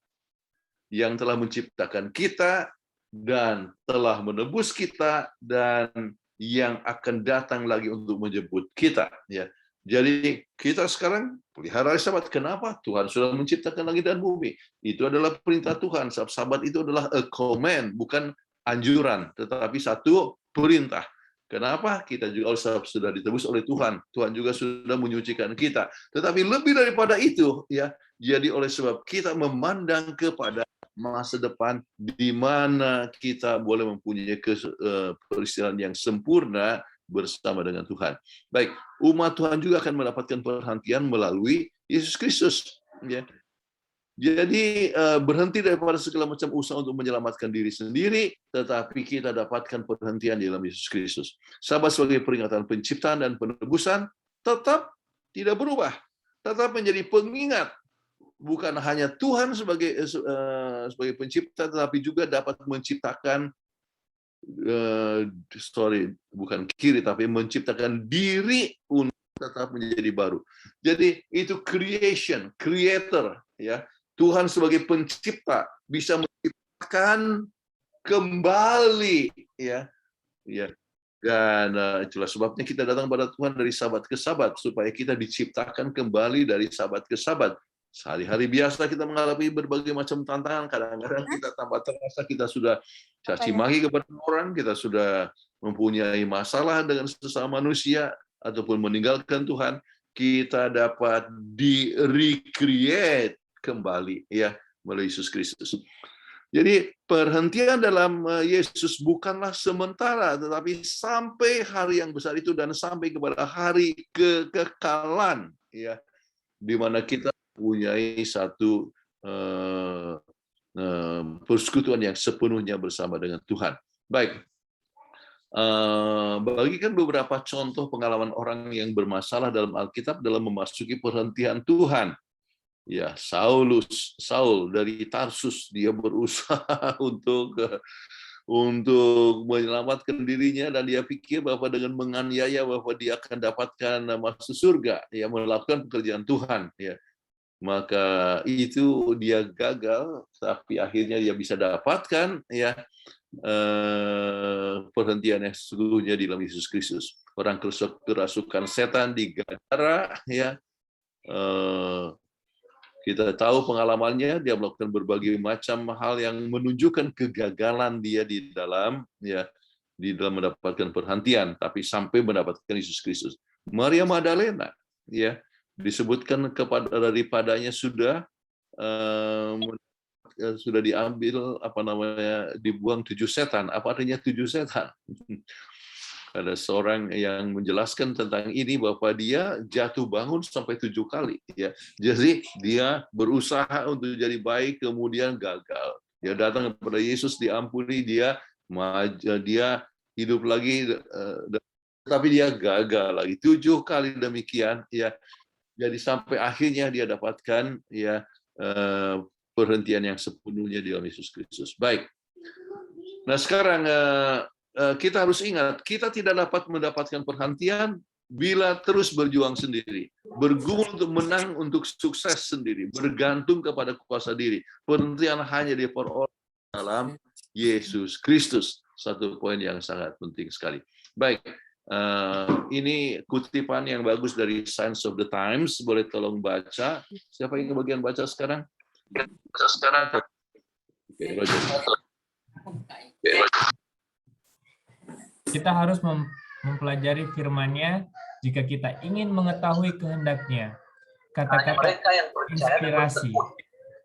yang telah menciptakan kita dan telah menebus kita dan yang akan datang lagi untuk menjemput kita, ya. Jadi kita sekarang pelihara Sabat. Kenapa? Tuhan sudah menciptakan langit dan bumi. Itu adalah perintah Tuhan. Sabat itu adalah a command, bukan anjuran, tetapi satu perintah. Kenapa? Kita juga sudah ditebus oleh Tuhan. Tuhan juga sudah menyucikan kita. Tetapi lebih daripada itu, ya, jadi oleh sebab kita memandang kepada masa depan di mana kita boleh mempunyai peristirahatan yang sempurna bersama dengan Tuhan. Baik, umat Tuhan juga akan mendapatkan perhentian melalui Yesus Kristus, ya. Jadi berhenti daripada segala macam usaha untuk menyelamatkan diri sendiri, tetapi kita dapatkan perhentian di dalam Yesus Kristus. Sabat sebagai peringatan penciptaan dan penebusan tetap tidak berubah, tetap menjadi pengingat bukan hanya Tuhan sebagai pencipta, tetapi juga dapat menciptakan bukan kiri, tapi menciptakan diri untuk tetap menjadi baru. Jadi itu creator, ya. Tuhan sebagai pencipta bisa menciptakan kembali, ya. Dan itulah sebabnya kita datang pada Tuhan dari sabat ke sabat, supaya kita diciptakan kembali dari sabat ke sabat. Sehari-hari biasa kita mengalami berbagai macam tantangan, kadang-kadang kita tanpa terasa kita sudah caci maki kepada orang, kita sudah mempunyai masalah dengan sesama manusia, ataupun meninggalkan Tuhan, kita dapat di-recreate kembali, ya, melalui Yesus Kristus. Jadi perhentian dalam Yesus bukanlah sementara, tetapi sampai hari yang besar itu dan sampai kepada hari kekekalan, ya, di mana kita mempunyai satu persekutuan yang sepenuhnya bersama dengan Tuhan. Baik, bagikan beberapa contoh pengalaman orang yang bermasalah dalam Alkitab dalam memasuki perhentian Tuhan. Ya, Saul dari Tarsus, dia berusaha untuk menyelamatkan dirinya, dan dia pikir bahwa dengan menganiaya bahwa dia akan dapatkan masuk surga, ya, melakukan pekerjaan Tuhan, ya. Maka itu dia gagal, tapi akhirnya dia bisa dapatkan, ya, perhentian yang sesungguhnya di dalam Yesus Kristus. Orang kerasukan setan di Gadara, ya, kita tahu pengalamannya, dia melakukan berbagai macam hal yang menunjukkan kegagalan dia di dalam mendapatkan perhentian, tapi sampai mendapatkan Yesus Kristus. Maria Magdalena, ya, disebutkan daripadanya sudah diambil dibuang 7 setan. Apa artinya 7 setan? Ada seorang yang menjelaskan tentang ini bahwa dia jatuh bangun sampai 7 kali, ya. Jadi dia berusaha untuk jadi baik, kemudian gagal. Dia datang kepada Yesus, diampuni, dia hidup lagi, tapi dia gagal lagi 7 kali demikian, ya. Jadi sampai akhirnya dia dapatkan, ya, perhentian yang sepenuhnya di dalam Yesus Kristus. Baik. Nah sekarang kita harus ingat, kita tidak dapat mendapatkan perhentian bila terus berjuang sendiri, bergumul untuk menang, untuk sukses sendiri, bergantung kepada kuasa diri. Perhentian hanya diperoleh dalam Yesus Kristus. Satu poin yang sangat penting sekali. Baik, ini kutipan yang bagus dari Signs of the Times. Boleh tolong baca. Siapa yang kebagian baca sekarang? Oke, baca. Kita harus mempelajari firman-Nya jika kita ingin mengetahui kehendak-Nya. Kata-kata inspirasi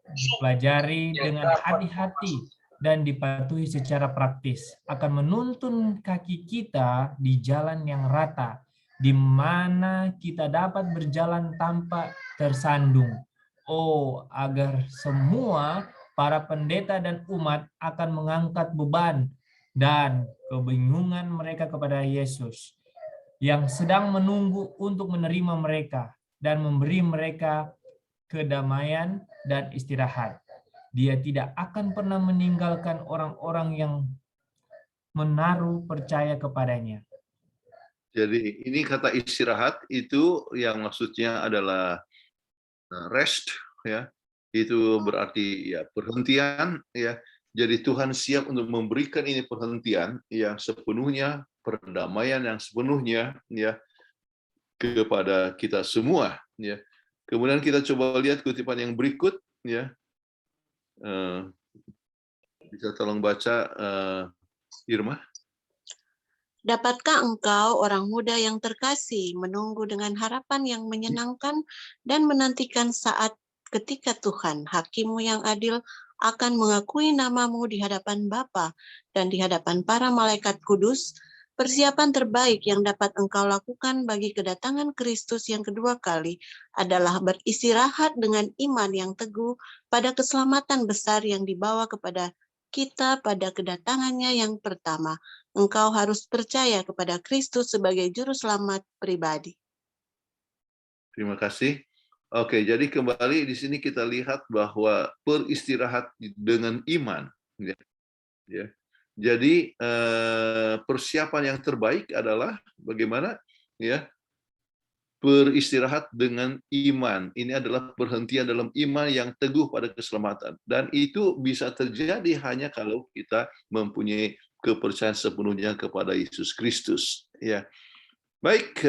dipelajari dengan hati-hati dan dipatuhi secara praktis akan menuntun kaki kita di jalan yang rata, di mana kita dapat berjalan tanpa tersandung. Oh, agar semua para pendeta dan umat akan mengangkat beban dan kebingungan mereka kepada Yesus yang sedang menunggu untuk menerima mereka dan memberi mereka kedamaian dan istirahat. Dia tidak akan pernah meninggalkan orang-orang yang menaruh percaya kepadanya. Jadi ini kata istirahat itu yang maksudnya adalah rest, ya. Itu berarti, ya, perhentian, ya. Jadi Tuhan siap untuk memberikan ini perhentian yang sepenuhnya, perdamaian yang sepenuhnya, ya, kepada kita semua, ya. Kemudian kita coba lihat kutipan yang berikut, ya. Bisa tolong baca, Irma. Dapatkah engkau, orang muda yang terkasih, menunggu dengan harapan yang menyenangkan dan menantikan saat ketika Tuhan, Hakim-Mu yang adil, akan mengakui namamu di hadapan Bapa dan di hadapan para malaikat kudus, Persiapan terbaik yang dapat engkau lakukan bagi kedatangan Kristus yang kedua kali adalah beristirahat dengan iman yang teguh pada keselamatan besar yang dibawa kepada kita pada kedatangannya yang pertama. Engkau harus percaya kepada Kristus sebagai juru selamat pribadi. Terima kasih. Oke, jadi kembali di sini kita lihat bahwa beristirahat dengan iman. Ya. Jadi persiapan yang terbaik adalah bagaimana ya beristirahat dengan iman. Ini adalah perhentian dalam iman yang teguh pada keselamatan. Dan itu bisa terjadi hanya kalau kita mempunyai kepercayaan sepenuhnya kepada Yesus Kristus. Ya, baik.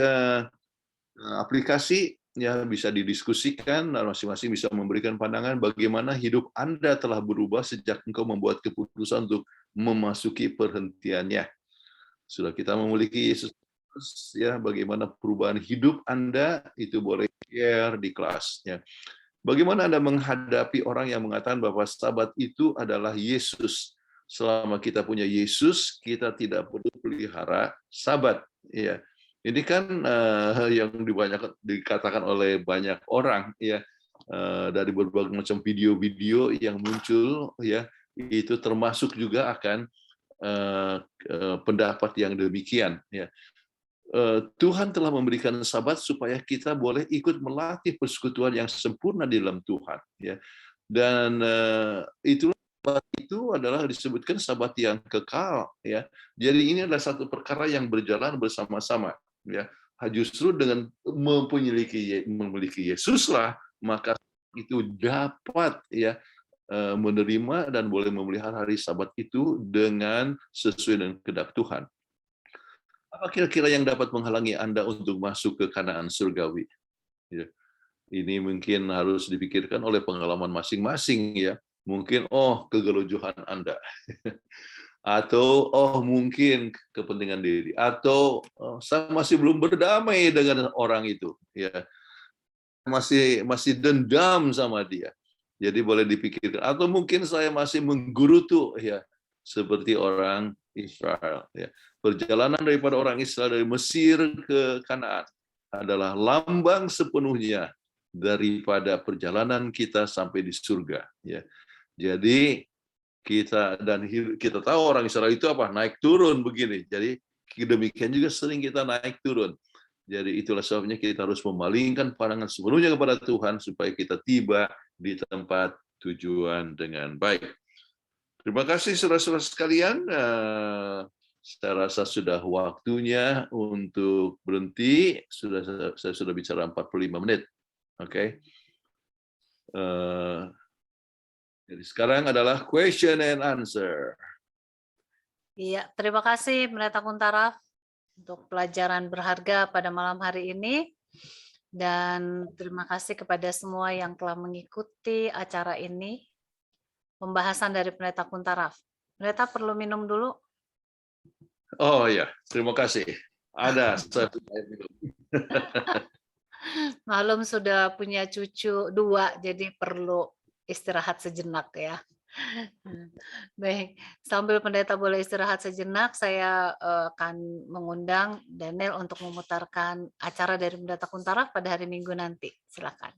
Aplikasi ya bisa didiskusikan dan masing-masing bisa memberikan pandangan bagaimana hidup Anda telah berubah sejak engkau membuat keputusan untuk memasuki perhentiannya. Sudah kita memiliki Yesus, ya bagaimana perubahan hidup Anda itu boleh share di kelas. Ya. Bagaimana Anda menghadapi orang yang mengatakan bahwa sahabat itu adalah Yesus? Selama kita punya Yesus, kita tidak perlu pelihara sahabat. Ya. Ini kan yang dikatakan oleh banyak orang ya dari berbagai macam video-video yang muncul ya itu termasuk juga akan pendapat yang demikian ya. Tuhan telah memberikan sahabat supaya kita boleh ikut melatih persekutuan yang sempurna di dalam Tuhan ya. Dan itu adalah disebutkan sahabat yang kekal ya. Jadi ini adalah satu perkara yang berjalan bersama-sama. Ya, justru dengan memiliki Yesuslah maka itu dapat ya menerima dan boleh memelihara hari Sabat itu dengan sesuai dengan kehendak Tuhan. Apa kira-kira yang dapat menghalangi Anda untuk masuk ke Kanaan surgawi? Ya. Ini mungkin harus dipikirkan oleh pengalaman masing-masing ya. Mungkin kegelojohan Anda. Atau mungkin kepentingan diri, atau saya masih belum berdamai dengan orang itu, ya masih dendam sama dia. Jadi boleh dipikirkan. Atau mungkin saya masih menggerutu, ya seperti orang Israel. Ya. Perjalanan daripada orang Israel dari Mesir ke Kanaan adalah lambang sepenuhnya daripada perjalanan kita sampai di surga. Ya. Jadi kita tahu orang Israel itu apa? Naik turun begini. Jadi demikian juga sering kita naik turun. Jadi itulah sebabnya kita harus memalingkan pandangan sepenuhnya kepada Tuhan supaya kita tiba di tempat tujuan dengan baik. Terima kasih saudara-saudara sekalian. Saya rasa sudah waktunya untuk berhenti. Saya sudah bicara 45 menit. Oke. Jadi sekarang adalah question and answer. Iya, terima kasih Pendeta Kuntaraf untuk pelajaran berharga pada malam hari ini. Dan terima kasih kepada semua yang telah mengikuti acara ini. Pembahasan dari Pendeta Kuntaraf. Pendeta perlu minum dulu? Oh ya, terima kasih. Ada satu air minum. Malum sudah punya cucu 2, jadi perlu istirahat sejenak ya. Baik, sambil pendeta boleh istirahat sejenak, saya akan mengundang Daniel untuk memutarkan acara dari Pendeta Kuntaraf pada hari Minggu nanti. Silakan.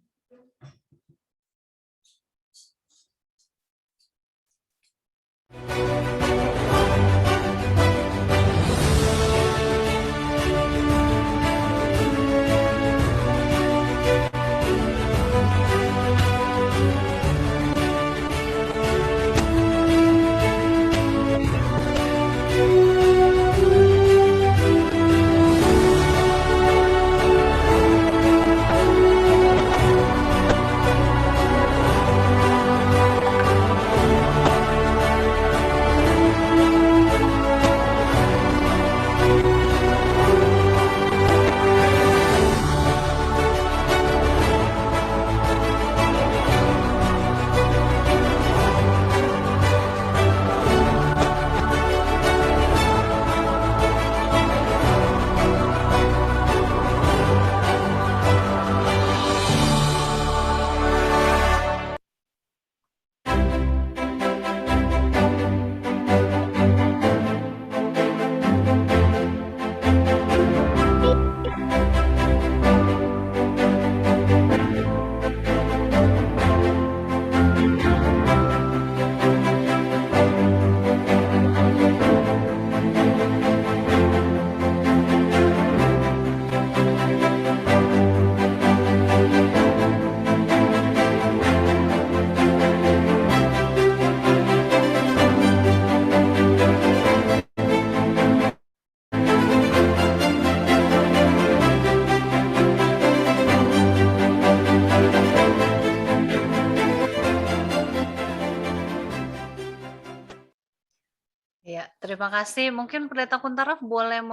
Ya, terima kasih. Mungkin Pendeta Kuntaraf boleh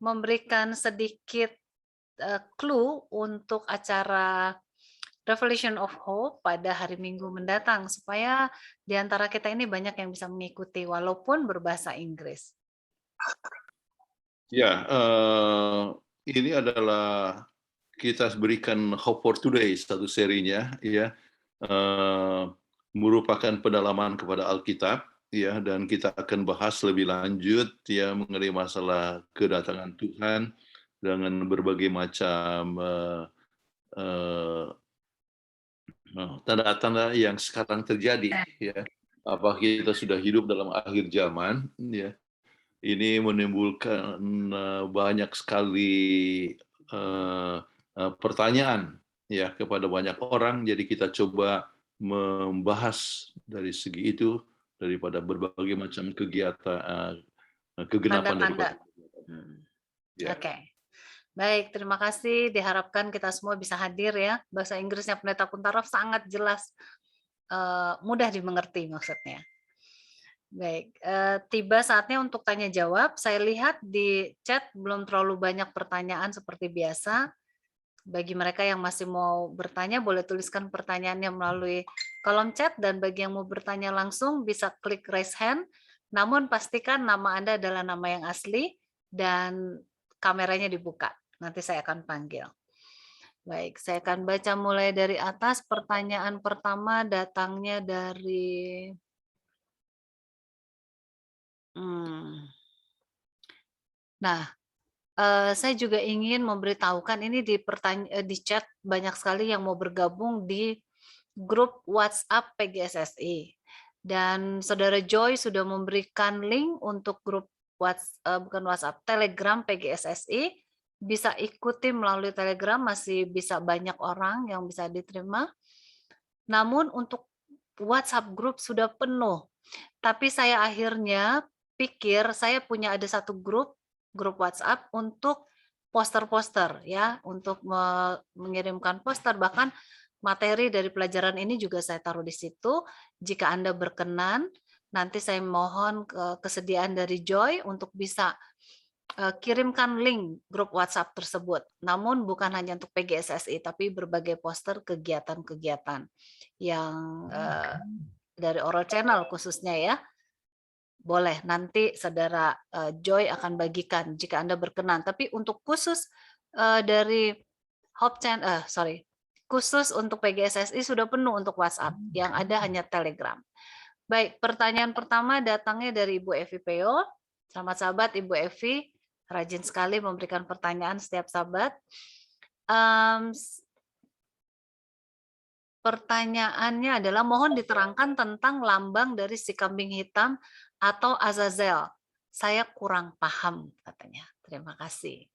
memberikan sedikit clue untuk acara Revelation of Hope pada hari Minggu mendatang, supaya di antara kita ini banyak yang bisa mengikuti walaupun berbahasa Inggris. Ya, ini adalah kita berikan Hope for Today, satu serinya, ya, merupakan pendalaman kepada Alkitab, ya, dan kita akan bahas lebih lanjut, ya, mengenai masalah kedatangan Tuhan dengan berbagai macam tanda-tanda yang sekarang terjadi, ya. Apa kita sudah hidup dalam akhir zaman, ya. Ini menimbulkan banyak sekali pertanyaan, ya, kepada banyak orang. Jadi kita coba membahas dari segi itu daripada berbagai macam kegiatan kegelapan Tanda-tanda. daripada. Ya. Oke. Baik, terima kasih. Diharapkan kita semua bisa hadir ya. Bahasa Inggrisnya Pendeta Kuntaraf sangat jelas, mudah dimengerti maksudnya. Baik, tiba saatnya untuk tanya jawab. Saya lihat di chat belum terlalu banyak pertanyaan seperti biasa. Bagi mereka yang masih mau bertanya, boleh tuliskan pertanyaannya melalui kolom chat, dan bagi yang mau bertanya langsung bisa klik raise hand. Namun pastikan nama Anda adalah nama yang asli dan kameranya dibuka. Nanti saya akan panggil. Baik, saya akan baca mulai dari atas. Pertanyaan pertama datangnya dari Nah, saya juga ingin memberitahukan ini di chat banyak sekali yang mau bergabung di grup WhatsApp PGSSI. Dan Saudara Joy sudah memberikan link untuk grup Telegram PGSSI. Bisa ikuti melalui Telegram, masih bisa banyak orang yang bisa diterima. Namun untuk WhatsApp grup sudah penuh. Tapi saya akhirnya pikir saya punya ada satu grup WhatsApp untuk poster-poster, ya, untuk mengirimkan poster, bahkan materi dari pelajaran ini juga saya taruh di situ. Jika Anda berkenan, nanti saya mohon kesediaan dari Joy untuk bisa kirimkan link grup WhatsApp tersebut. Namun bukan hanya untuk PGSSI, tapi berbagai poster kegiatan-kegiatan yang dari Oral Channel khususnya, ya. Boleh, nanti Saudara Joy akan bagikan jika Anda berkenan. Tapi untuk khusus dari Hope Channel, khusus untuk PGSSI sudah penuh untuk WhatsApp. Yang ada hanya Telegram. Baik, pertanyaan pertama datangnya dari Ibu Evi Peo. Selamat sahabat Ibu Evi, rajin sekali memberikan pertanyaan setiap sahabat. Pertanyaannya adalah mohon diterangkan tentang lambang dari si kambing hitam atau Azazel. Saya kurang paham, katanya. Terima kasih.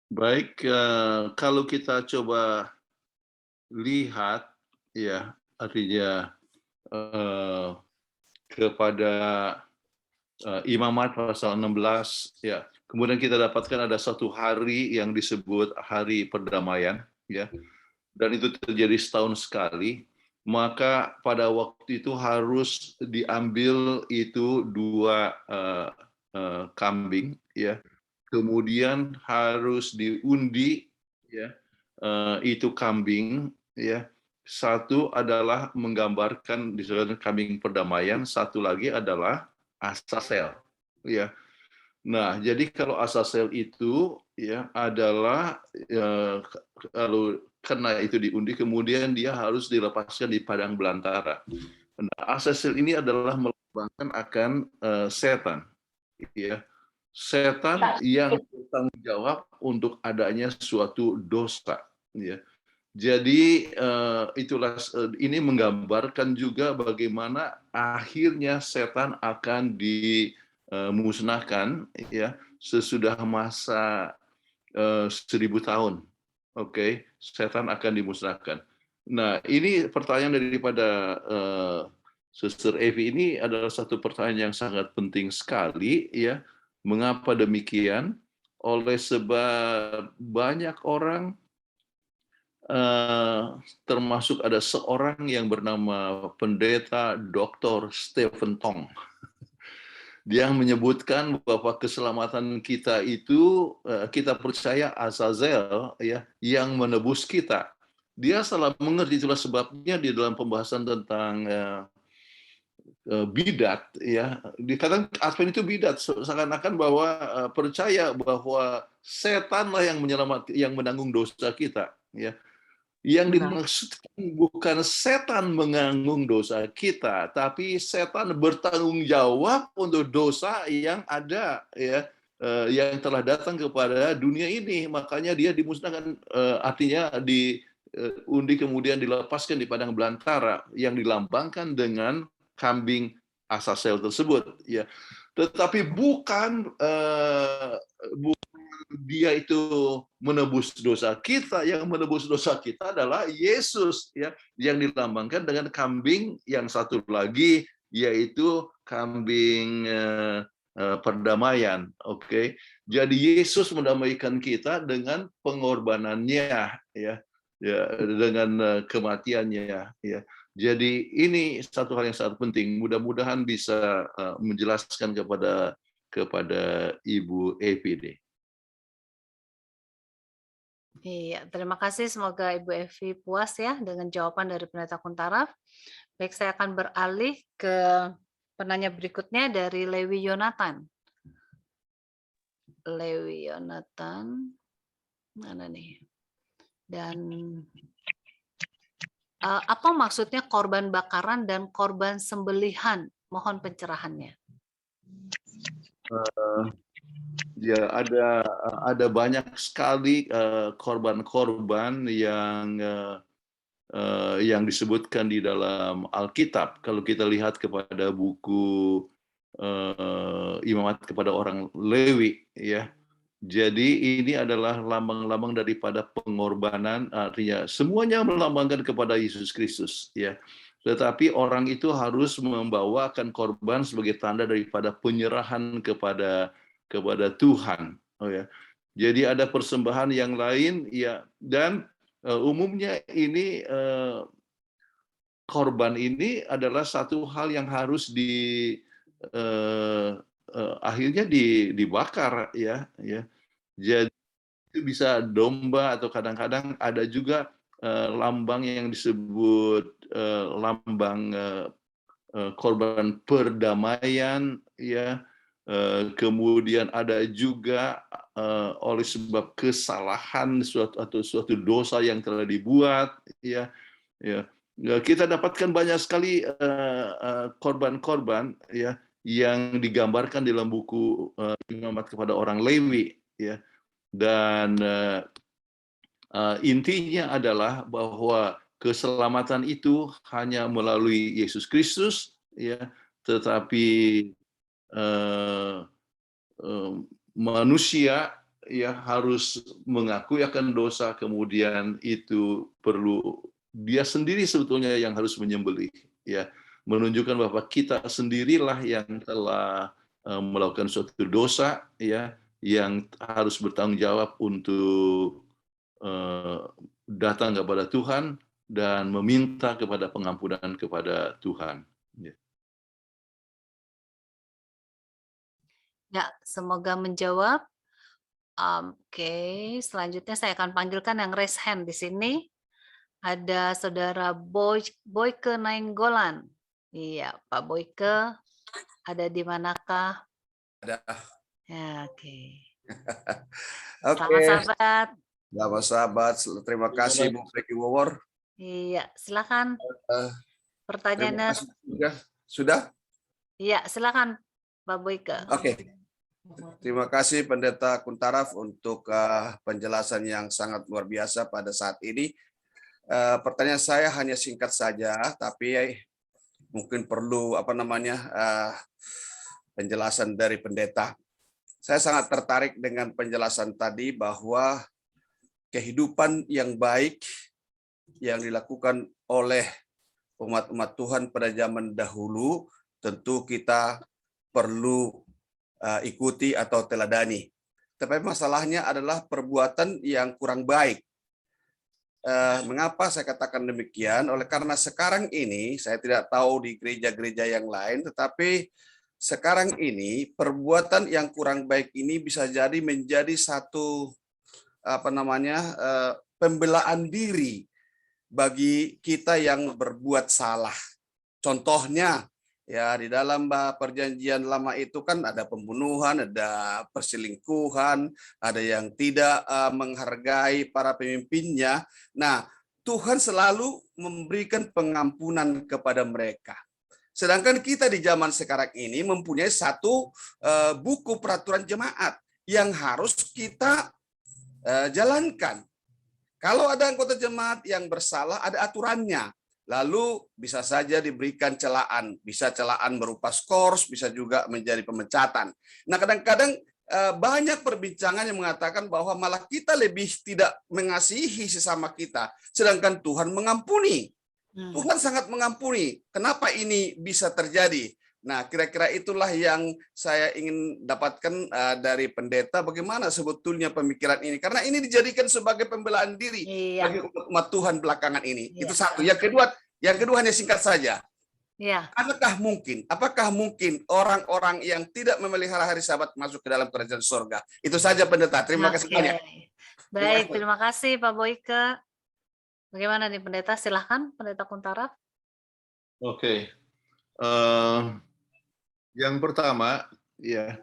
Baik, kalau kita coba lihat, ya, artinya kepada Imamat pasal 16, ya. Kemudian kita dapatkan ada satu hari yang disebut hari perdamaian, ya. Dan itu terjadi setahun sekali. Maka pada waktu itu harus diambil itu 2 kambing, ya. Kemudian harus diundi, ya, itu kambing, ya. Satu adalah menggambarkan disebut kambing perdamaian, satu lagi adalah Azazel, ya. Nah, jadi kalau Azazel itu, ya, adalah kalau kena itu diundi, kemudian dia harus dilepaskan di padang belantara. Nah, Azazel ini adalah melambangkan akan setan, ya. Setan yang bertanggung jawab untuk adanya suatu dosa, ya. Jadi itulah ini menggambarkan juga bagaimana akhirnya setan akan dimusnahkan, ya, sesudah masa 1000 tahun. Oke, setan akan dimusnahkan. Nah, ini pertanyaan daripada Suster Evi ini adalah satu pertanyaan yang sangat penting sekali, ya. Mengapa demikian? Oleh sebab banyak orang termasuk ada seorang yang bernama Pendeta Dr. Stephen Tong. Dia menyebutkan bahwa keselamatan kita itu kita percaya Azazel ya yang menebus kita. Dia salah mengerti, itulah sebabnya di dalam pembahasan tentang bidat ya dikatakan Advent itu bidat, seakan-akan bahwa percaya bahwa setanlah yang yang menanggung dosa kita ya. Yang dimaksudkan bukan setan menanggung dosa kita, tapi setan bertanggung jawab untuk dosa yang ada ya, yang telah datang kepada dunia ini. Makanya dia dimusnahkan, artinya diundi kemudian dilepaskan di padang belantara yang dilambangkan dengan kambing Azazel tersebut. Ya, tetapi bukan dia itu menebus dosa kita. Yang menebus dosa kita adalah Yesus ya, yang dilambangkan dengan kambing yang satu lagi, yaitu kambing perdamaian. Oke, jadi Yesus mendamaikan kita dengan pengorbanannya ya, dengan kematiannya ya. Jadi ini satu hal yang sangat penting. Mudah-mudahan bisa menjelaskan kepada Ibu Evi. Iya, terima kasih. Semoga Ibu Evi puas ya dengan jawaban dari Pendeta Kuntaraf. Baik, saya akan beralih ke penanya berikutnya dari Lewi Yonatan. Lewi Yonatan, mana nih? Dan apa maksudnya korban bakaran dan korban sembelihan? Mohon pencerahannya. Ya, ada banyak sekali korban-korban yang disebutkan di dalam Alkitab. Kalau kita lihat kepada buku Imamat kepada orang Lewi, ya. Jadi ini adalah lambang-lambang daripada pengorbanan, artinya semuanya melambangkan kepada Yesus Kristus, ya. Tetapi orang itu harus membawakan korban sebagai tanda daripada penyerahan kepada Tuhan. Oh ya. Jadi ada persembahan yang lain ya, dan umumnya ini korban ini adalah satu hal yang harus akhirnya dibakar ya. Jadi itu bisa domba atau kadang-kadang ada juga lambang yang disebut lambang korban perdamaian ya. Kemudian ada juga oleh sebab kesalahan suatu dosa yang telah dibuat ya. Kita dapatkan banyak sekali korban-korban ya yang digambarkan dalam buku Imamat kepada orang Lewi ya. Dan intinya adalah bahwa keselamatan itu hanya melalui Yesus Kristus ya, tetapi manusia ya harus mengakui akan dosa, kemudian itu perlu dia sendiri sebetulnya yang harus menyembelih ya, menunjukkan bahwa kita sendirilah yang telah melakukan suatu dosa ya, yang harus bertanggung jawab untuk datang kepada Tuhan dan meminta kepada pengampunan kepada Tuhan. Ya, semoga menjawab. Oke, selanjutnya saya akan panggilkan yang raise hand di sini. Ada Saudara Boyke Nainggolan. Iya, Pak Boyke, ada di manakah? Ada. Ya, oke. Oke. Selamat sahabat. Terima kasih Bu Peggy Wawor. Iya, silakan. Pertanyaannya. Sudah? Iya, silakan Pak Boyke. Oke. Terima kasih Pendeta Kuntaraf untuk penjelasan yang sangat luar biasa pada saat ini. Pertanyaan saya hanya singkat saja, tapi mungkin perlu penjelasan dari pendeta. Saya sangat tertarik dengan penjelasan tadi bahwa kehidupan yang baik yang dilakukan oleh umat-umat Tuhan pada zaman dahulu tentu kita perlu ikuti atau teladani. Tapi masalahnya adalah perbuatan yang kurang baik. Mengapa saya katakan demikian? Oleh karena sekarang ini, saya tidak tahu di gereja-gereja yang lain, tetapi sekarang ini perbuatan yang kurang baik ini bisa jadi menjadi satu pembelaan diri bagi kita yang berbuat salah. Contohnya, ya di dalam perjanjian lama itu kan ada pembunuhan, ada perselingkuhan, ada yang tidak menghargai para pemimpinnya. Nah, Tuhan selalu memberikan pengampunan kepada mereka. Sedangkan kita di zaman sekarang ini mempunyai satu buku peraturan jemaat yang harus kita jalankan. Kalau ada anggota jemaat yang bersalah, ada aturannya. Lalu bisa saja diberikan celaan. Bisa celaan berupa skors, bisa juga menjadi pemecatan. Nah, kadang-kadang banyak perbincangan yang mengatakan bahwa malah kita lebih tidak mengasihi sesama kita, sedangkan Tuhan mengampuni. Tuhan sangat mengampuni. Kenapa ini bisa terjadi? Nah, kira-kira itulah yang saya ingin dapatkan dari pendeta, bagaimana sebetulnya pemikiran ini. Karena ini dijadikan sebagai pembelaan diri bagi umat Tuhan belakangan ini. Itu satu. Yang kedua hanya singkat saja. Apakah mungkin orang-orang yang tidak memelihara hari Sabat masuk ke dalam kerajaan surga? Itu saja pendeta. Terima kasih banyak. Baik, terima kasih Pak Boyke. Bagaimana nih pendeta? Silahkan pendeta Kuntara. Oke. Yang pertama, ya,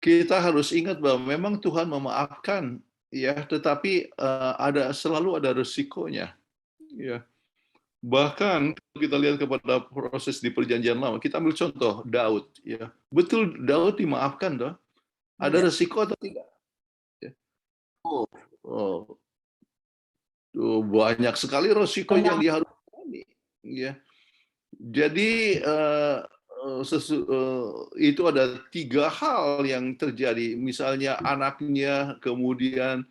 kita harus ingat bahwa memang Tuhan memaafkan, ya, tetapi selalu ada resikonya, ya. Bahkan kita lihat kepada proses di Perjanjian Lama, kita ambil contoh Daud, ya, betul Daud dimaafkan, toh? Ada resiko atau tidak? Ya. Banyak sekali resiko yang dia harus alami, ya. Jadi itu ada 3 hal yang terjadi. Misalnya anaknya, kemudian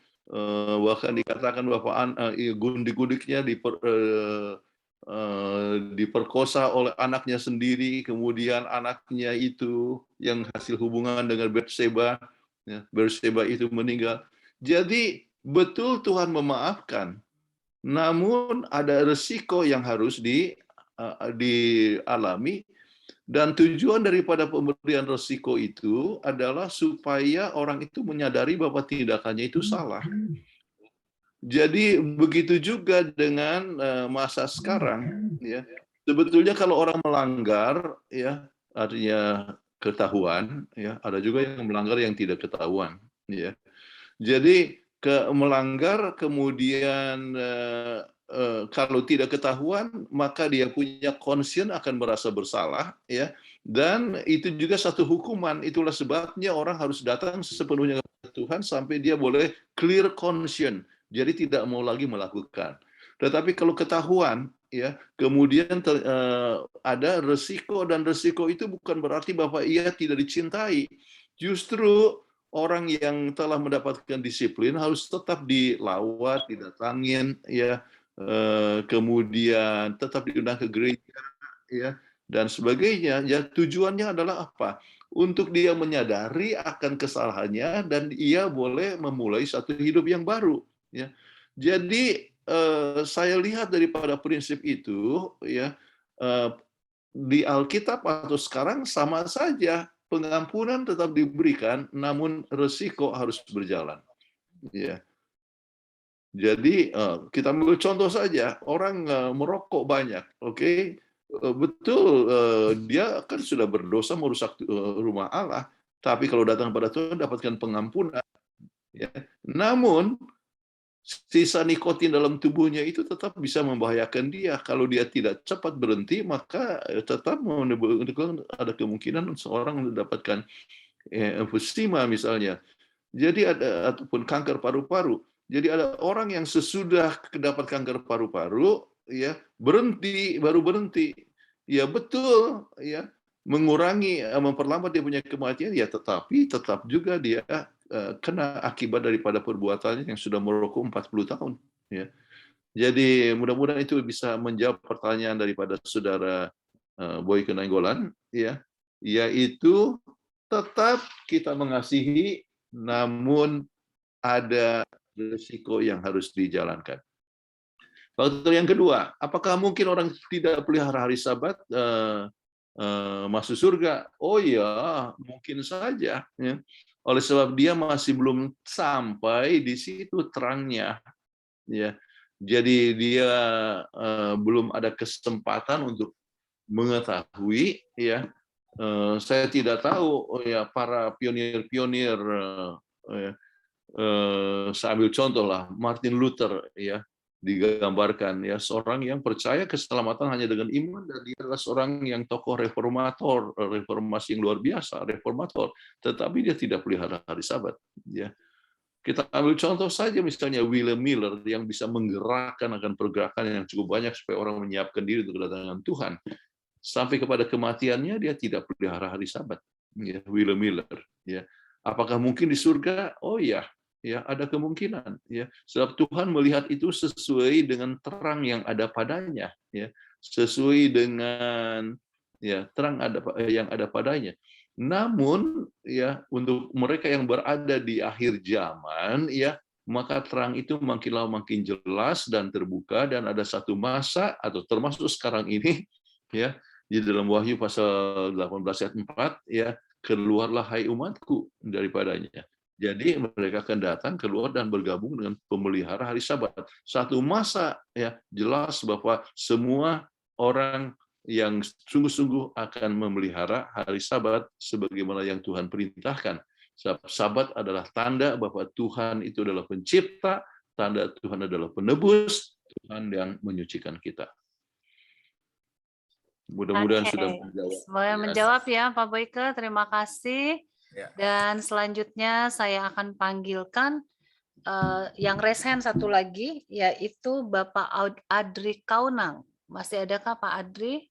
bahkan dikatakan bahwa gundik-gundiknya diperkosa oleh anaknya sendiri, kemudian anaknya itu yang hasil hubungan dengan Batseba, ya, Batseba itu meninggal. Jadi betul Tuhan memaafkan, namun ada resiko yang harus dialami. Dan tujuan daripada pemberian resiko itu adalah supaya orang itu menyadari bahwa tindakannya itu salah. Jadi begitu juga dengan masa sekarang, ya. Sebetulnya kalau orang melanggar, ya, artinya ketahuan, ya, ada juga yang melanggar yang tidak ketahuan, ya. Jadi melanggar kemudian kalau tidak ketahuan, maka dia punya conscience akan merasa bersalah, ya, dan itu juga satu hukuman. Itulah sebabnya orang harus datang sepenuhnya kepada Tuhan sampai dia boleh clear conscience, jadi tidak mau lagi melakukan. Tetapi kalau ketahuan, ya, kemudian ada resiko, dan resiko itu bukan berarti bahwa ia tidak dicintai. Justru orang yang telah mendapatkan disiplin harus tetap dilawat, didatangin, ya, kemudian tetap diundang ke gereja, ya, dan sebagainya. Ya, tujuannya adalah apa? Untuk dia menyadari akan kesalahannya dan ia boleh memulai satu hidup yang baru, ya. Jadi saya lihat daripada prinsip itu, ya, di Alkitab atau sekarang sama saja, pengampunan tetap diberikan, namun resiko harus berjalan, ya. Jadi kita ambil contoh saja, orang merokok banyak, oke, betul, dia kan sudah berdosa merusak rumah Allah, tapi kalau datang pada Tuhan dapatkan pengampunan, ya. Namun sisa nikotin dalam tubuhnya itu tetap bisa membahayakan dia. Kalau dia tidak cepat berhenti, maka tetap ada kemungkinan seorang mendapatkan emfisema misalnya. Jadi ada, ataupun kanker paru-paru. Jadi ada orang yang sesudah mendapat kanker paru-paru, ya, baru berhenti. Ya betul, ya, mengurangi, memperlambat dia punya kematian, ya, tetapi tetap juga dia kena akibat daripada perbuatannya yang sudah merokok 40 tahun. Ya. Jadi mudah-mudahan itu bisa menjawab pertanyaan daripada saudara Boyke Nainggolan, ya, yaitu tetap kita mengasihi, namun ada risiko yang harus dijalankan. Faktor yang kedua, apakah mungkin orang tidak pelihara hari Sabat masuk surga? Oh ya, mungkin saja. Ya. Oleh sebab dia masih belum sampai di situ terangnya. Ya, jadi dia belum ada kesempatan untuk mengetahui. Ya, saya tidak tahu. Ya, para pionir-pionir. Saya ambil contoh lah, Martin Luther. Ya, digambarkan ya seorang yang percaya keselamatan hanya dengan iman, dan dia adalah seorang yang tokoh reformator, reformasi yang luar biasa, reformator, tetapi dia tidak pelihara hari Sabat. Ya, kita ambil contoh saja misalnya William Miller yang bisa menggerakkan akan pergerakan yang cukup banyak supaya orang menyiapkan diri untuk kedatangan Tuhan. Sampai kepada kematiannya dia tidak pelihara hari Sabat. Ya, William Miller. Ya, apakah mungkin di surga? Oh ya. Ya, ada kemungkinan, ya. Sebab Tuhan melihat itu sesuai dengan terang yang ada padanya, ya. Sesuai dengan ya terang yang ada padanya. Namun ya untuk mereka yang berada di akhir zaman, ya, maka terang itu makin lama makin jelas dan terbuka, dan ada satu masa atau termasuk sekarang ini, ya, di dalam Wahyu pasal 18 ayat 4, ya, keluarlah hai umatku daripadanya. Jadi mereka akan datang keluar dan bergabung dengan pemelihara hari Sabat. Satu masa ya jelas bahwa semua orang yang sungguh-sungguh akan memelihara hari Sabat sebagaimana yang Tuhan perintahkan. Sabat adalah tanda bahwa Tuhan itu adalah pencipta, tanda Tuhan adalah penebus, Tuhan yang menyucikan kita. Mudah-mudahan sudah menjawab. Semoga menjawab ya Pak Boyke, terima kasih. Ya. Dan selanjutnya saya akan panggilkan yang resen satu lagi, yaitu Bapak Adri Kaunang. Masih adakah Pak Adri?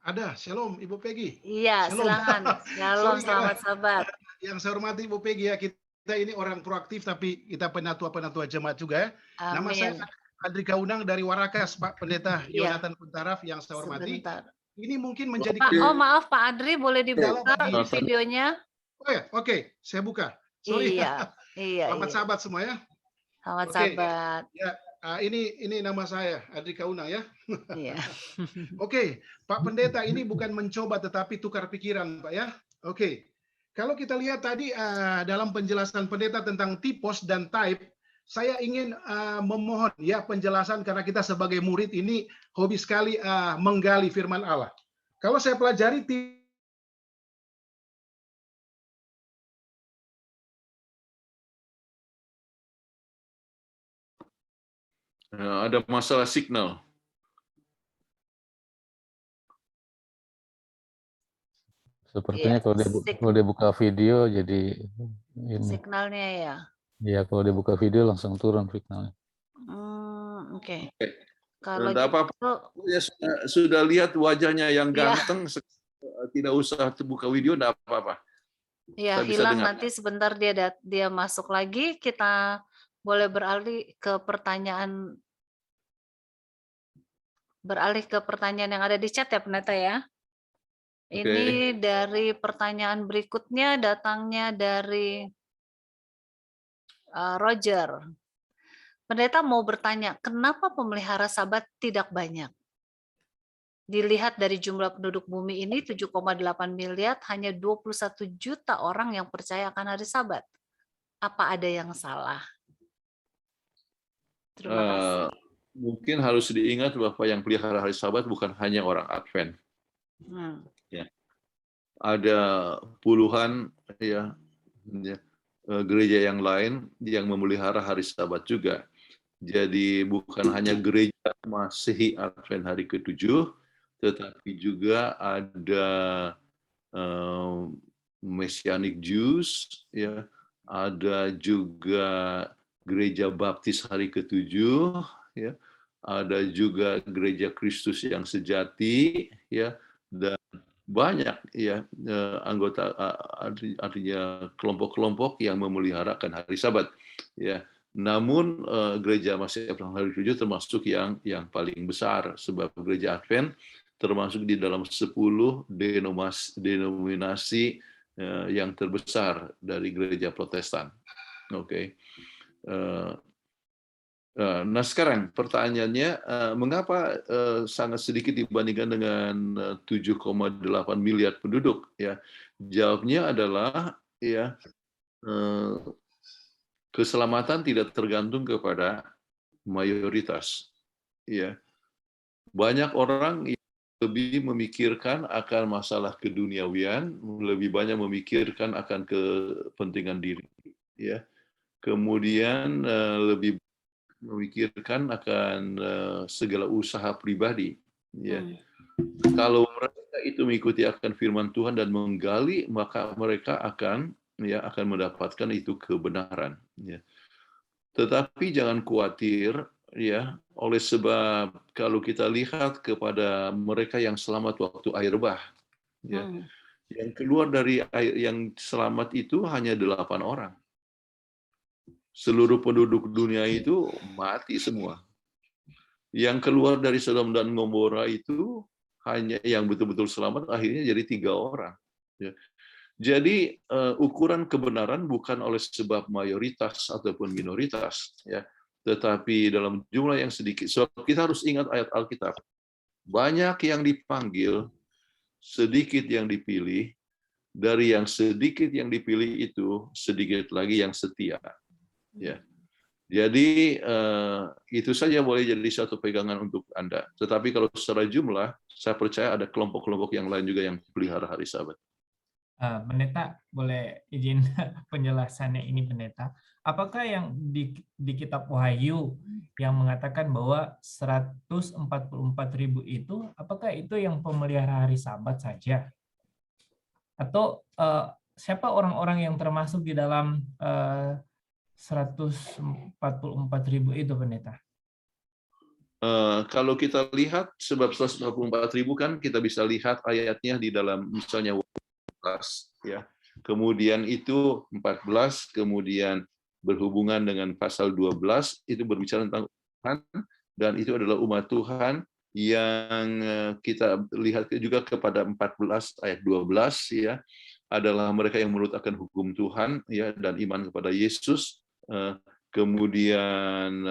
Ada. Shalom Ibu Peggy. Iya, Shalom. silakan. Shalom, Sorry, selamat Sabat. Yang saya hormati Ibu Peggy ya, kita ini orang proaktif tapi kita penatua-penatua jemaat juga ya. Nama saya Adri Kaunang dari Warakas, Pak Pendeta Yonatan Puntaraf yang saya hormati. Sebentar. Ini mungkin menjadi Oh maaf Pak Adri, boleh dibuka videonya? Oh ya, oke, saya buka. Sorry. Iya. Selamat Sabat semua ya. Selamat Sabat. Ya, ini nama saya Adri Kaunang ya. Iya. Oke, Pak Pendeta, ini bukan mencoba tetapi tukar pikiran, Pak ya. Oke. Kalau kita lihat tadi dalam penjelasan pendeta tentang typos dan type, saya ingin memohon ya penjelasan karena kita sebagai murid ini hobi sekali menggali firman Allah. Kalau saya pelajari ada masalah signal. Sepertinya kalau dia buka video jadi ini. Signalnya ya. Iya, kalau dia buka video langsung turun signalnya. Oke. Kalau apa-apa, ya, sudah lihat wajahnya yang ganteng, tidak usah buka video, tidak apa-apa. Ya, hilang nanti sebentar dia masuk lagi, kita boleh beralih ke pertanyaan yang ada di chat ya Pendeta ya. Ini dari pertanyaan berikutnya datangnya dari Roger. Pendeta mau bertanya, kenapa pemelihara Sabat tidak banyak? Dilihat dari jumlah penduduk bumi ini 7,8 miliar, hanya 21 juta orang yang percaya akan hari Sabat. Apa ada yang salah? Terima kasih. Mungkin harus diingat bahwa yang pelihara hari Sabat bukan hanya orang Advent. Ya. Ada puluhan gereja yang lain yang memelihara hari Sabat juga. Jadi bukan hanya gereja Masehi Advent hari ke-7, tetapi juga ada Messianic Jews, ya, ada juga gereja Baptis hari ke-7, ya, ada juga gereja Kristus yang sejati, ya, dan banyak ya anggota artinya kelompok-kelompok yang memeliharakan hari Sabat, ya. Namun gereja Masehi Advent hari ke-7 termasuk yang paling besar, sebab gereja Advent termasuk di dalam 10 denominasi yang terbesar dari gereja Protestan. Oke. Nah sekarang pertanyaannya, mengapa sangat sedikit dibandingkan dengan 7,8 miliar penduduk? Ya, jawabnya adalah ya keselamatan tidak tergantung kepada mayoritas. Ya, banyak orang yang lebih memikirkan akan masalah keduniawian, lebih banyak memikirkan akan kepentingan diri. Ya, kemudian lebih memikirkan akan segala usaha pribadi. Ya. Kalau mereka itu mengikuti akan firman Tuhan dan menggali, maka mereka akan mendapatkan itu kebenaran. Ya. Tetapi jangan khawatir, ya, oleh sebab kalau kita lihat kepada mereka yang selamat waktu air bah, ya, yang keluar dari air yang selamat itu hanya 8 orang. Seluruh penduduk dunia itu mati semua. Yang keluar dari Sodom dan Gomora itu hanya yang betul-betul selamat akhirnya jadi 3 orang. Ya. Jadi ukuran kebenaran bukan oleh sebab mayoritas ataupun minoritas, ya, tetapi dalam jumlah yang sedikit. Sebab kita harus ingat ayat Alkitab. Banyak yang dipanggil, sedikit yang dipilih. Dari yang sedikit yang dipilih itu sedikit lagi yang setia. Ya. Jadi itu saja boleh jadi satu pegangan untuk Anda. Tetapi kalau secara jumlah, saya percaya ada kelompok-kelompok yang lain juga yang pelihara hari Sabat. Pendeta, boleh izin penjelasannya ini, Pendeta. Apakah yang di kitab Wahyu yang mengatakan bahwa 144.000 itu, apakah itu yang pemelihara hari Sabat saja? Atau siapa orang-orang yang termasuk di dalam 144.000 itu, Pendeta? Kalau kita lihat sebab 144.000 kan kita bisa lihat ayatnya di dalam misalnya 14, ya. Kemudian itu 14, kemudian berhubungan dengan pasal 12 itu berbicara tentang Tuhan, dan itu adalah umat Tuhan yang kita lihat juga kepada 14 ayat 12, ya, adalah mereka yang menurut akan hukum Tuhan, ya, dan iman kepada Yesus. Kemudian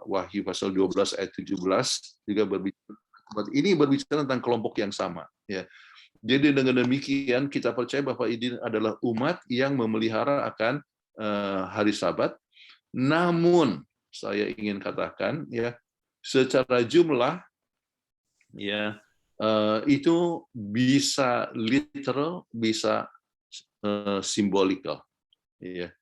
Wahyu pasal 12 ayat 17 juga berbicara tentang kelompok yang sama, ya. Jadi dengan demikian kita percaya bahwa ini adalah umat yang memelihara akan hari Sabat. Namun saya ingin katakan, ya, secara jumlah, ya, itu bisa literal, bisa simbolikal. Ya.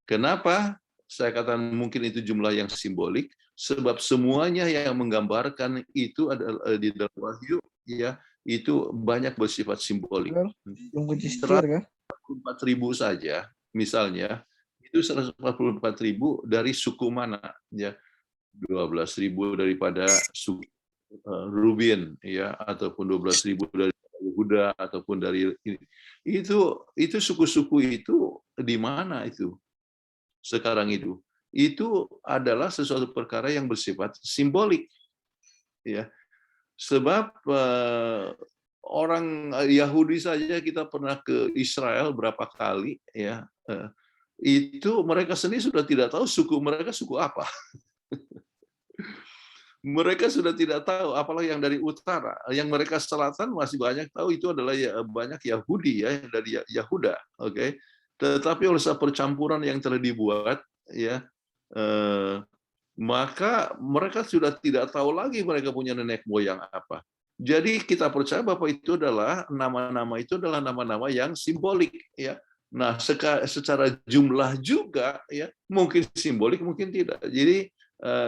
Kenapa saya katakan mungkin itu jumlah yang simbolik? Sebab semuanya yang menggambarkan itu adalah di dalam Wahyu, ya, itu banyak bersifat simbolik. 144.000 saja, misalnya, itu 144.000 dari suku mana? Ya, 12.000 daripada suku Ruben, ya, ataupun 12.000 dari Yehuda, ataupun dari itu suku-suku itu di mana itu? Sekarang itu adalah sesuatu perkara yang bersifat simbolik, ya. Sebab orang Yahudi saja kita pernah ke Israel berapa kali, ya, itu mereka sendiri sudah tidak tahu suku mereka suku apa. Mereka sudah tidak tahu, apalagi yang dari utara. Yang mereka selatan masih banyak tahu itu adalah banyak Yahudi, ya, dari Yahuda, oke. Tetapi oleh sebab percampuran yang telah dibuat, ya, maka mereka sudah tidak tahu lagi mereka punya nenek moyang apa. Jadi kita percaya bahwa itu adalah nama-nama itu adalah nama-nama yang simbolik, ya. Nah, secara jumlah juga, ya, mungkin simbolik, mungkin tidak. Jadi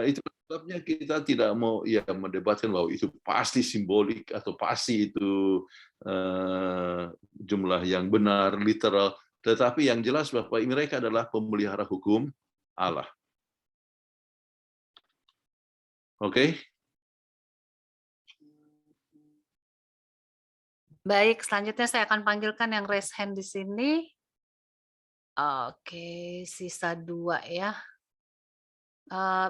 itu sebabnya kita tidak mau, ya, mendebatkan bahwa itu pasti simbolik atau pasti itu jumlah yang benar, literal. Tetapi yang jelas bahwa mereka adalah pemelihara hukum Allah. Oke? Baik, selanjutnya saya akan panggilkan yang raise hand di sini. Oke, sisa 2 ya.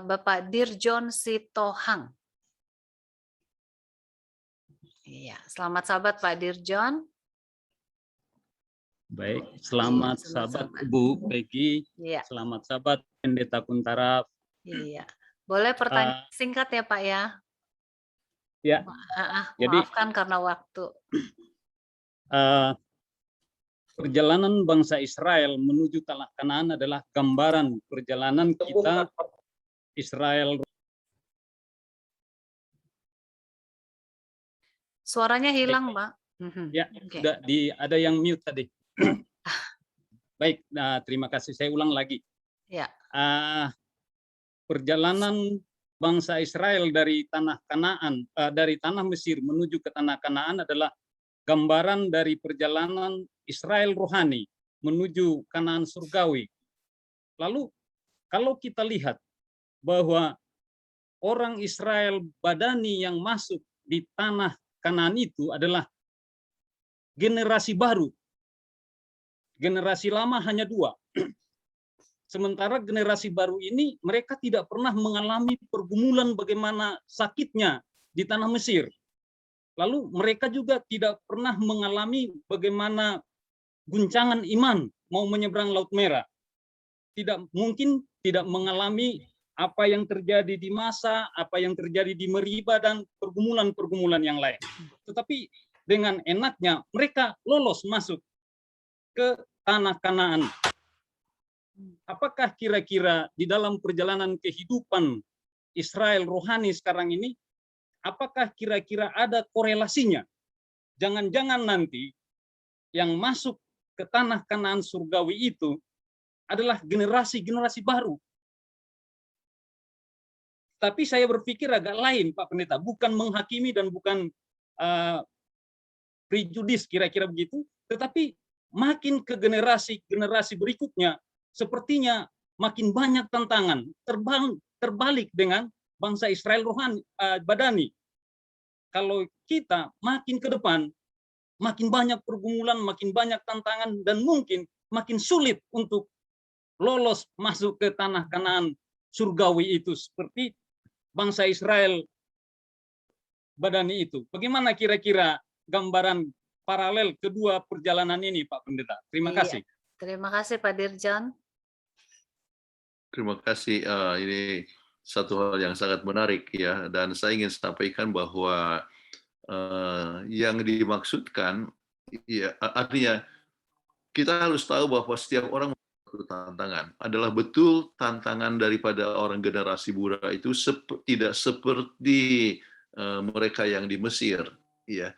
Bapak Dirjon Sitohang. Iya, selamat Sabat Pak Dirjon. Baik, selamat sahabat Bu Peggy, Iya, selamat sahabat Pendeta Kuntara. iya. Boleh pertanyaan singkat ya Pak ya? Ya, jadi Maafkan karena waktu. perjalanan bangsa Israel menuju tanah Kanaan adalah gambaran perjalanan kita Israel. Suaranya hilang, Pak. Ya, Oke. sudah ada yang mute tadi. Baik, terima kasih. Saya ulang lagi. Ya. Perjalanan bangsa Israel dari tanah Kanaan, dari tanah Mesir menuju ke tanah Kanaan adalah gambaran dari perjalanan Israel rohani menuju Kanaan surgawi. Lalu kalau kita lihat bahwa orang Israel badani yang masuk di tanah Kanaan itu adalah generasi baru. Generasi lama hanya 2. Sementara generasi baru ini mereka tidak pernah mengalami pergumulan bagaimana sakitnya di tanah Mesir. Lalu mereka juga tidak pernah mengalami bagaimana guncangan iman mau menyeberang Laut Merah. Tidak mungkin tidak mengalami apa yang terjadi di Masa, apa yang terjadi di Meriba, dan pergumulan-pergumulan yang lain. Tetapi dengan enaknya mereka lolos masuk ke tanah Kanaan. Apakah kira-kira di dalam perjalanan kehidupan Israel rohani sekarang ini, apakah kira-kira ada korelasinya? Jangan-jangan nanti yang masuk ke tanah Kanaan surgawi itu adalah generasi-generasi baru. Tapi saya berpikir agak lain, Pak Pendeta, bukan menghakimi dan bukan prejudis kira-kira begitu, tetapi makin ke generasi berikutnya, sepertinya makin banyak tantangan, terbalik dengan bangsa Israel rohani, badani. Kalau kita makin ke depan, makin banyak pergumulan, makin banyak tantangan, dan mungkin makin sulit untuk lolos masuk ke tanah Kanaan surgawi itu, seperti bangsa Israel badani itu. Bagaimana kira-kira gambaran paralel kedua perjalanan ini, Pak Pendeta? Terima kasih. Terima kasih, Pak Dirjan. Terima kasih. Ini satu hal yang sangat menarik ya, dan saya ingin sampaikan bahwa yang dimaksudkan, ya, artinya kita harus tahu bahwa setiap orang memiliki tantangan. Adalah betul tantangan daripada orang generasi muda itu tidak seperti mereka yang di Mesir, ya.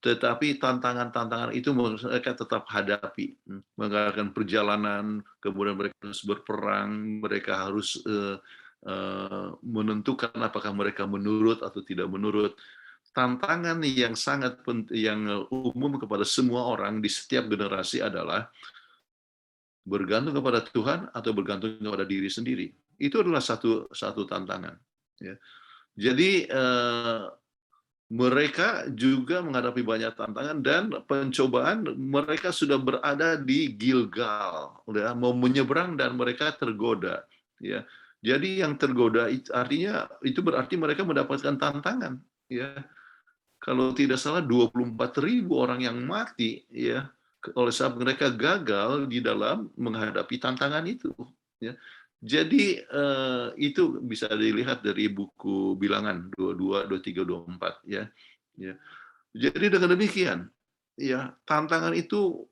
Tetapi tantangan-tantangan itu mereka tetap hadapi, mengadakan perjalanan, kemudian mereka harus berperang, mereka harus menentukan apakah mereka menurut atau tidak menurut. Tantangan yang sangat penting, yang umum kepada semua orang di setiap generasi adalah bergantung kepada Tuhan atau bergantung kepada diri sendiri. Itu adalah satu tantangan. Ya. Jadi mereka juga menghadapi banyak tantangan dan pencobaan. Mereka sudah berada di Gilgal, ya, mau menyeberang dan mereka tergoda. Ya. Jadi yang tergoda artinya itu berarti mereka mendapatkan tantangan. Ya. Kalau tidak salah 24.000 orang yang mati, ya, oleh sebab mereka gagal di dalam menghadapi tantangan itu. Ya. Jadi itu bisa dilihat dari buku Bilangan 22, 23, 24 ya. Ya. Jadi dengan demikian, ya, tantangan itu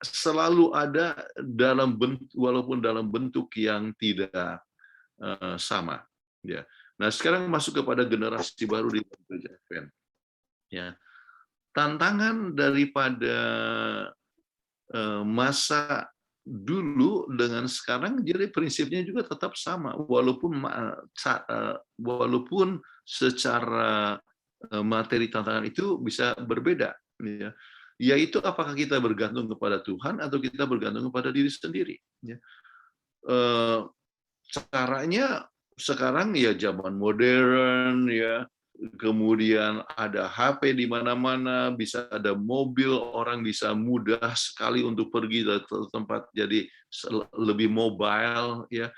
selalu ada walaupun dalam bentuk yang tidak sama. Ya. Nah, sekarang masuk kepada generasi baru di Gereja Advent. Ya. Tantangan daripada masa dulu dengan sekarang, jadi prinsipnya juga tetap sama, walaupun secara materi tantangan itu bisa berbeda, ya. Yaitu apakah kita bergantung kepada Tuhan atau kita bergantung kepada diri sendiri. Ya. Caranya sekarang ya zaman modern, ya. Kemudian ada HP di mana-mana, bisa ada mobil, orang bisa mudah sekali untuk pergi ke tempat, jadi lebih mobile, ya.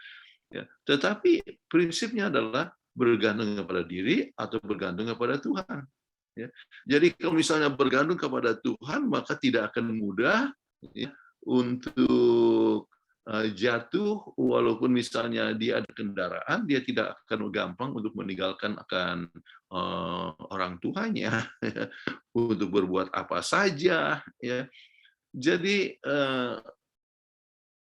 Tetapi prinsipnya adalah bergantung kepada diri atau bergantung kepada Tuhan. Ya. Jadi kalau misalnya bergantung kepada Tuhan, maka tidak akan mudah, ya, untuk jatuh, walaupun misalnya dia ada kendaraan, dia tidak akan gampang untuk meninggalkan akan orang tuanya untuk berbuat apa saja, ya. Jadi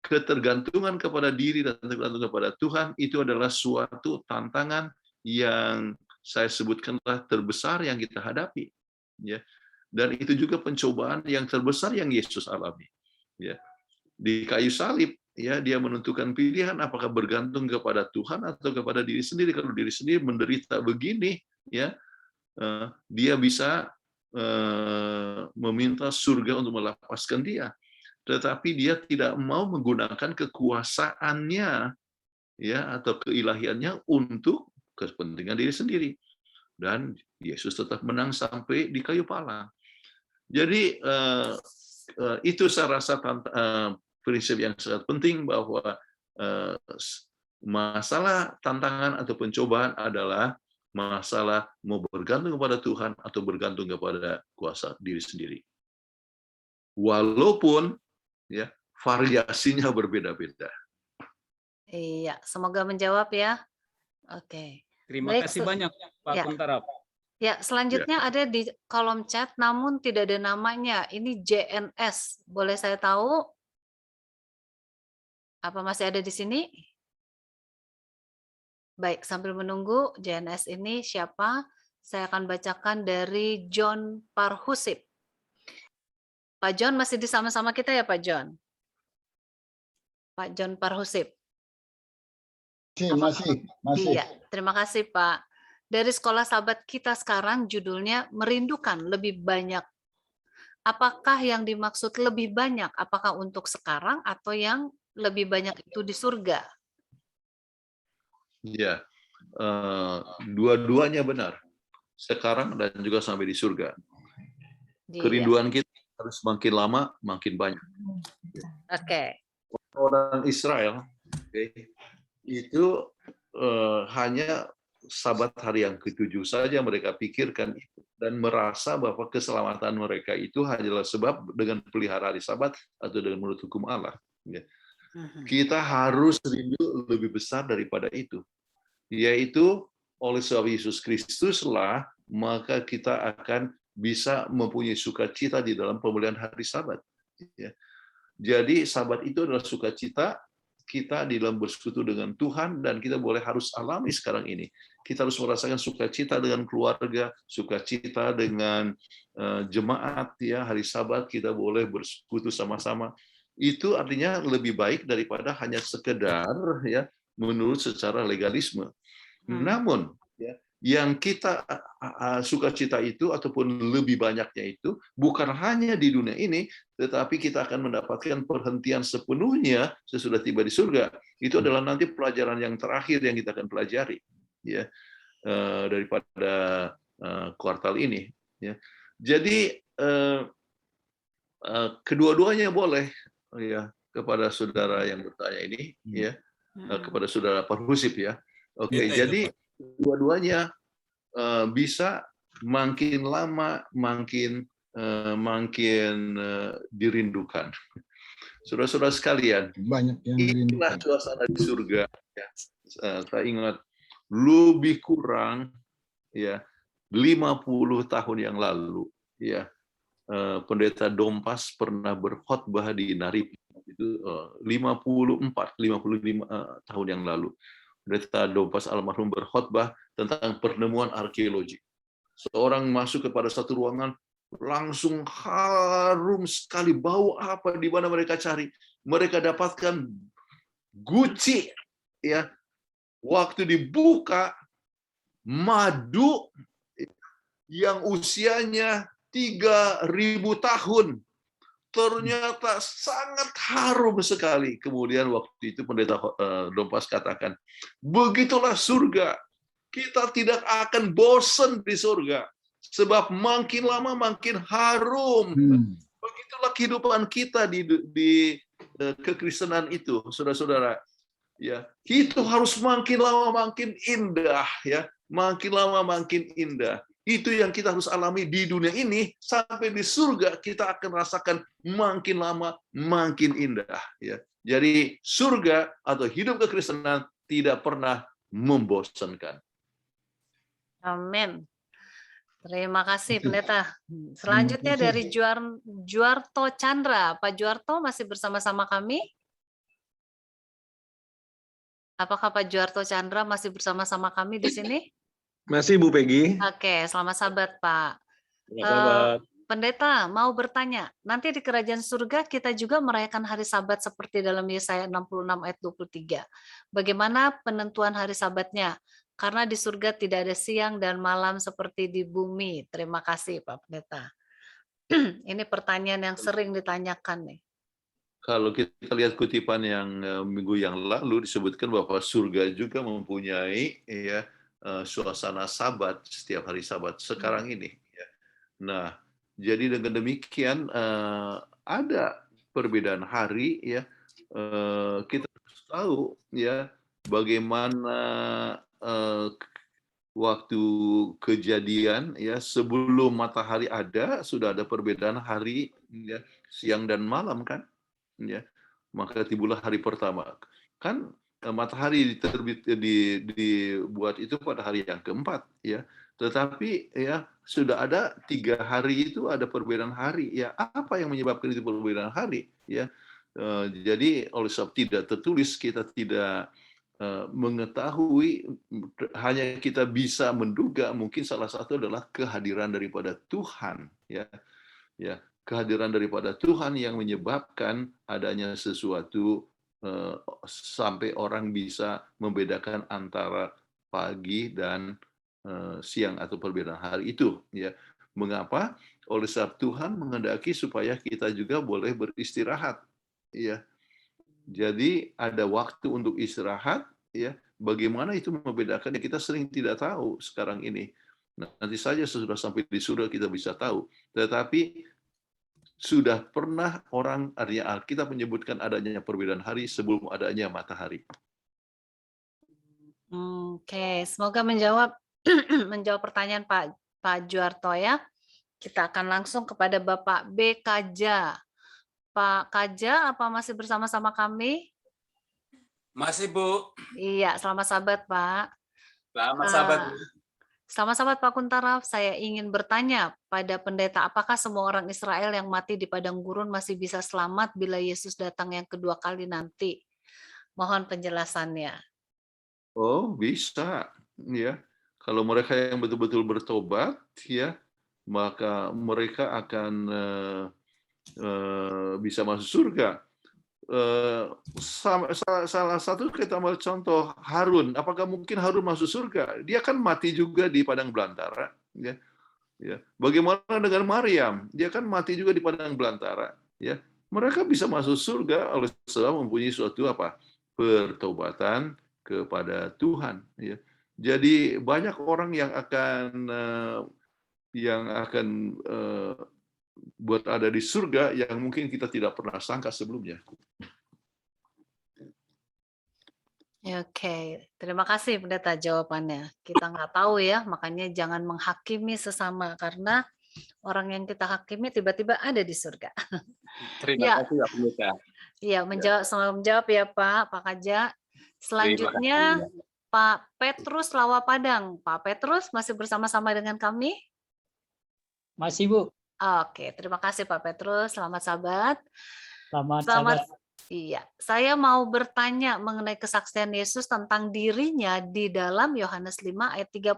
ketergantungan kepada diri dan tergantung kepada Tuhan itu adalah suatu tantangan yang saya sebutkanlah terbesar yang kita hadapi, ya. Dan itu juga pencobaan yang terbesar yang Yesus alami, ya. Di kayu salib, ya, dia menentukan pilihan apakah bergantung kepada Tuhan atau kepada diri sendiri. Kalau diri sendiri menderita begini, ya, dia bisa meminta surga untuk melepaskan dia, tetapi dia tidak mau menggunakan kekuasaannya, ya, atau keilahiannya untuk kepentingan diri sendiri. Dan Yesus tetap menang sampai di kayu pala. Jadi itu saya rasa prinsip yang sangat penting, bahwa masalah tantangan atau pencobaan adalah masalah mau bergantung kepada Tuhan atau bergantung kepada kuasa diri sendiri. Walaupun, ya, variasinya berbeda-beda. Iya, semoga menjawab ya. Oke. Terima Baik, kasih banyak Pak ya. Kuntara. Ya, selanjutnya ada di kolom chat namun tidak ada namanya. Ini JNS. Boleh saya tahu? Apa masih ada di sini? Baik, sambil menunggu JNS ini siapa, saya akan bacakan dari John Parhusip. Pak John masih sama-sama kita ya Pak John? Pak John Parhusip. Masih. Iya, terima kasih Pak. Dari Sekolah Sahabat Kita sekarang judulnya Merindukan Lebih Banyak. Apakah yang dimaksud lebih banyak? Apakah untuk sekarang atau yang lebih banyak itu di surga? Ya, dua-duanya benar. Sekarang dan juga sampai di surga. Kerinduan kita harus makin lama, makin banyak. Oke. Orang Israel, itu hanya Sabat hari yang ke-7 saja mereka pikirkan itu, dan merasa bahwa keselamatan mereka itu hanyalah sebab dengan pelihara hari Sabat atau dengan menurut hukum Allah. Kita harus rindu lebih besar daripada itu, yaitu oleh sebab Yesus Kristuslah maka kita akan bisa mempunyai sukacita di dalam pemulihan hari Sabat. Jadi Sabat itu adalah sukacita kita di dalam bersekutu dengan Tuhan, dan kita harus alami sekarang ini. Kita harus merasakan sukacita dengan keluarga, sukacita dengan jemaat, ya, hari Sabat kita boleh bersekutu sama-sama. Itu artinya lebih baik daripada hanya sekedar, ya, menurut secara legalisme. Namun, ya, yang kita sukacita itu ataupun lebih banyaknya itu bukan hanya di dunia ini, tetapi kita akan mendapatkan perhentian sepenuhnya sesudah tiba di surga. Itu adalah nanti pelajaran yang terakhir yang kita akan pelajari, ya, daripada kuartal ini, ya. Jadi kedua-duanya boleh, ya, kepada saudara yang bertanya ini, ya, kepada saudara Parhusip, ya. Oke, jadi dua-duanya bisa makin lama makin dirindukan. Saudara-saudara sekalian, Banyak yang inilah suasana di surga. Ya. Saya ingat lebih kurang, ya, 50 tahun yang lalu, ya, Pendeta Dompas pernah berkhotbah di Naripi. Itu 55 tahun yang lalu. Pendeta Dompas almarhum berkhotbah tentang penemuan arkeologi. Seorang masuk kepada satu ruangan, langsung harum sekali, bau apa di mana mereka cari. Mereka dapatkan guci, ya. Waktu dibuka, madu yang usianya 3.000 tahun. Ternyata sangat harum sekali. Kemudian waktu itu Pendeta Dompas katakan, begitulah surga. Kita tidak akan bosan di surga. Sebab makin lama makin harum. Begitulah kehidupan kita di kekristenan itu, saudara-saudara. Ya, itu harus makin lama makin indah, ya. Makin lama makin indah. Itu yang kita harus alami di dunia ini, sampai di surga kita akan rasakan makin lama makin indah. Ya. Jadi surga atau hidup kekristenan tidak pernah membosankan. Amin. Terima kasih Pendeta. Selanjutnya dari Juarto Chandra. Pak Juarto masih bersama-sama kami? Apakah Pak Juarto Chandra masih bersama-sama kami di sini? Masih Bu Peggy. Oke, selamat sabat Pak. Sahabat. Pendeta mau bertanya, nanti di kerajaan surga kita juga merayakan hari Sabat seperti dalam Yesaya 66 ayat 23. Bagaimana penentuan hari Sabatnya? Karena di surga tidak ada siang dan malam seperti di bumi. Terima kasih Pak Pendeta. Ini pertanyaan yang sering ditanyakan nih. Kalau kita lihat kutipan yang minggu yang lalu disebutkan bahwa surga juga mempunyai ya suasana Sabat setiap hari Sabat sekarang ini. Ya. Nah, jadi dengan demikian ada perbedaan hari ya. Kita harus tahu ya bagaimana waktu kejadian ya sebelum matahari ada sudah ada perbedaan hari ya, siang dan malam kan ya. Maka timbullah hari pertama. Kan matahari dibuat itu pada hari yang keempat ya. Tetapi ya sudah ada 3 hari itu ada perbedaan hari ya. Apa yang menyebabkan itu perbedaan hari ya? Jadi oleh sebab tidak tertulis kita tidak mengetahui, hanya kita bisa menduga mungkin salah satu adalah kehadiran daripada Tuhan ya. Ya, kehadiran daripada Tuhan yang menyebabkan adanya sesuatu sampai orang bisa membedakan antara pagi dan siang atau perbedaan hari itu ya. Mengapa? Oleh sebab Tuhan menghendaki supaya kita juga boleh beristirahat ya. Jadi ada waktu untuk istirahat ya. Bagaimana itu membedakannya kita sering tidak tahu sekarang ini. Nah, nanti saja sesudah sampai di surga kita bisa tahu. Tetapi sudah pernah orang, artinya Alkitab menyebutkan adanya perbedaan hari sebelum adanya matahari. Oke, semoga menjawab pertanyaan Pak Juarto ya. Kita akan langsung kepada Bapak B. Kaja. Pak Kaja, apa masih bersama-sama kami? Masih, Bu. Iya, selamat sabat, Pak. Selamat sabat. Selamat sabat, Pak Kuntara. Saya ingin bertanya pada pendeta, apakah semua orang Israel yang mati di padang gurun masih bisa selamat bila Yesus datang yang kedua kali nanti? Mohon penjelasannya. Oh, bisa. Ya. Kalau mereka yang betul-betul bertobat, ya, maka mereka akan bisa masuk surga. Salah satu kita ambil contoh Harun. Apakah mungkin Harun masuk surga? Dia kan mati juga di padang belantara. Ya. Ya. Bagaimana dengan Maryam? Dia kan mati juga di padang belantara. Ya. Mereka bisa masuk surga oleh sebab mempunyai suatu apa? Pertobatan kepada Tuhan. Ya. Jadi banyak orang yang akan berada di surga yang mungkin kita tidak pernah sangka sebelumnya. Oke, terima kasih pendeta jawabannya. Kita nggak tahu ya, makanya jangan menghakimi sesama karena orang yang kita hakimi tiba-tiba ada di surga. Terima kasih Pak Pendeta. Iya, menjawab ya Pak Kaja. Selanjutnya Pak Petrus Lawa Padang. Pak Petrus masih bersama-sama dengan kami? Masih, Bu. Oke, terima kasih Pak Petrus. Selamat sabat. Selamat sabat. Iya, saya mau bertanya mengenai kesaksian Yesus tentang dirinya di dalam Yohanes 5 ayat 30.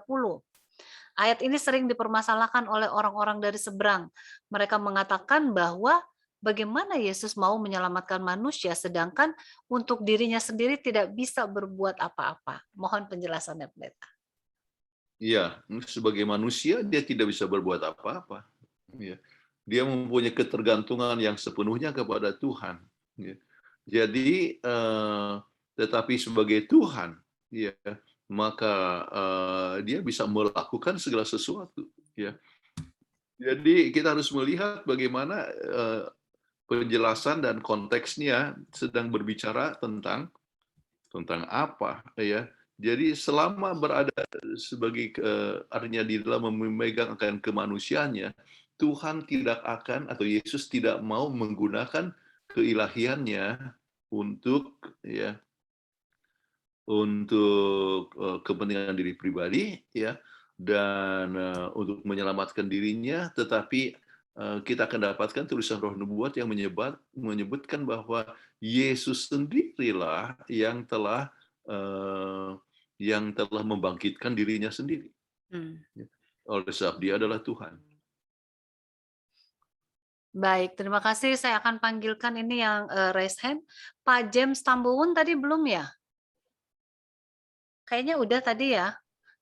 Ayat ini sering dipermasalahkan oleh orang-orang dari seberang. Mereka mengatakan bahwa bagaimana Yesus mau menyelamatkan manusia sedangkan untuk dirinya sendiri tidak bisa berbuat apa-apa. Mohon penjelasannya, Pendeta. Iya, sebagai manusia dia tidak bisa berbuat apa-apa. Ya. Dia mempunyai ketergantungan yang sepenuhnya kepada Tuhan. Ya. Jadi, tetapi sebagai Tuhan, ya, maka dia bisa melakukan segala sesuatu. Ya. Jadi kita harus melihat bagaimana penjelasan dan konteksnya sedang berbicara tentang apa, ya. Jadi selama berada sebagai artinya di dalam memegang akan kemanusiaannya, Tuhan tidak akan atau Yesus tidak mau menggunakan keilahiannya untuk kepentingan diri pribadi dan untuk menyelamatkan dirinya, tetapi kita akan dapatkan tulisan Roh Nubuat yang menyebutkan bahwa Yesus sendirilah yang telah membangkitkan dirinya sendiri. Oleh sebab Dia adalah Tuhan. Baik, terima kasih. Saya akan panggilkan ini yang raise hand. Pak James Tambuwun tadi belum ya? Kayaknya udah tadi ya.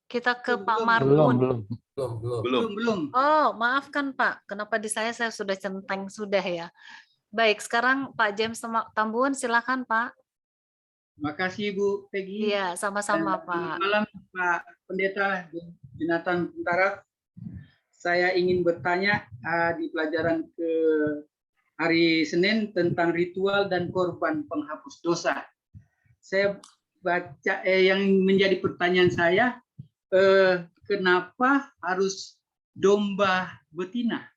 Kita ke Pak Marbun. Belum. Oh, maafkan Pak. Kenapa di saya sudah centeng sudah ya. Baik, sekarang Pak James Tambuwun, silakan Pak. Terima kasih Bu Peggy. Iya, sama-sama Pak. Malam Pak Pendeta Jonathan Puntaraf. Saya ingin bertanya di pelajaran ke hari Senin tentang ritual dan korban penghapus dosa. Saya baca yang menjadi pertanyaan saya, kenapa harus domba betina?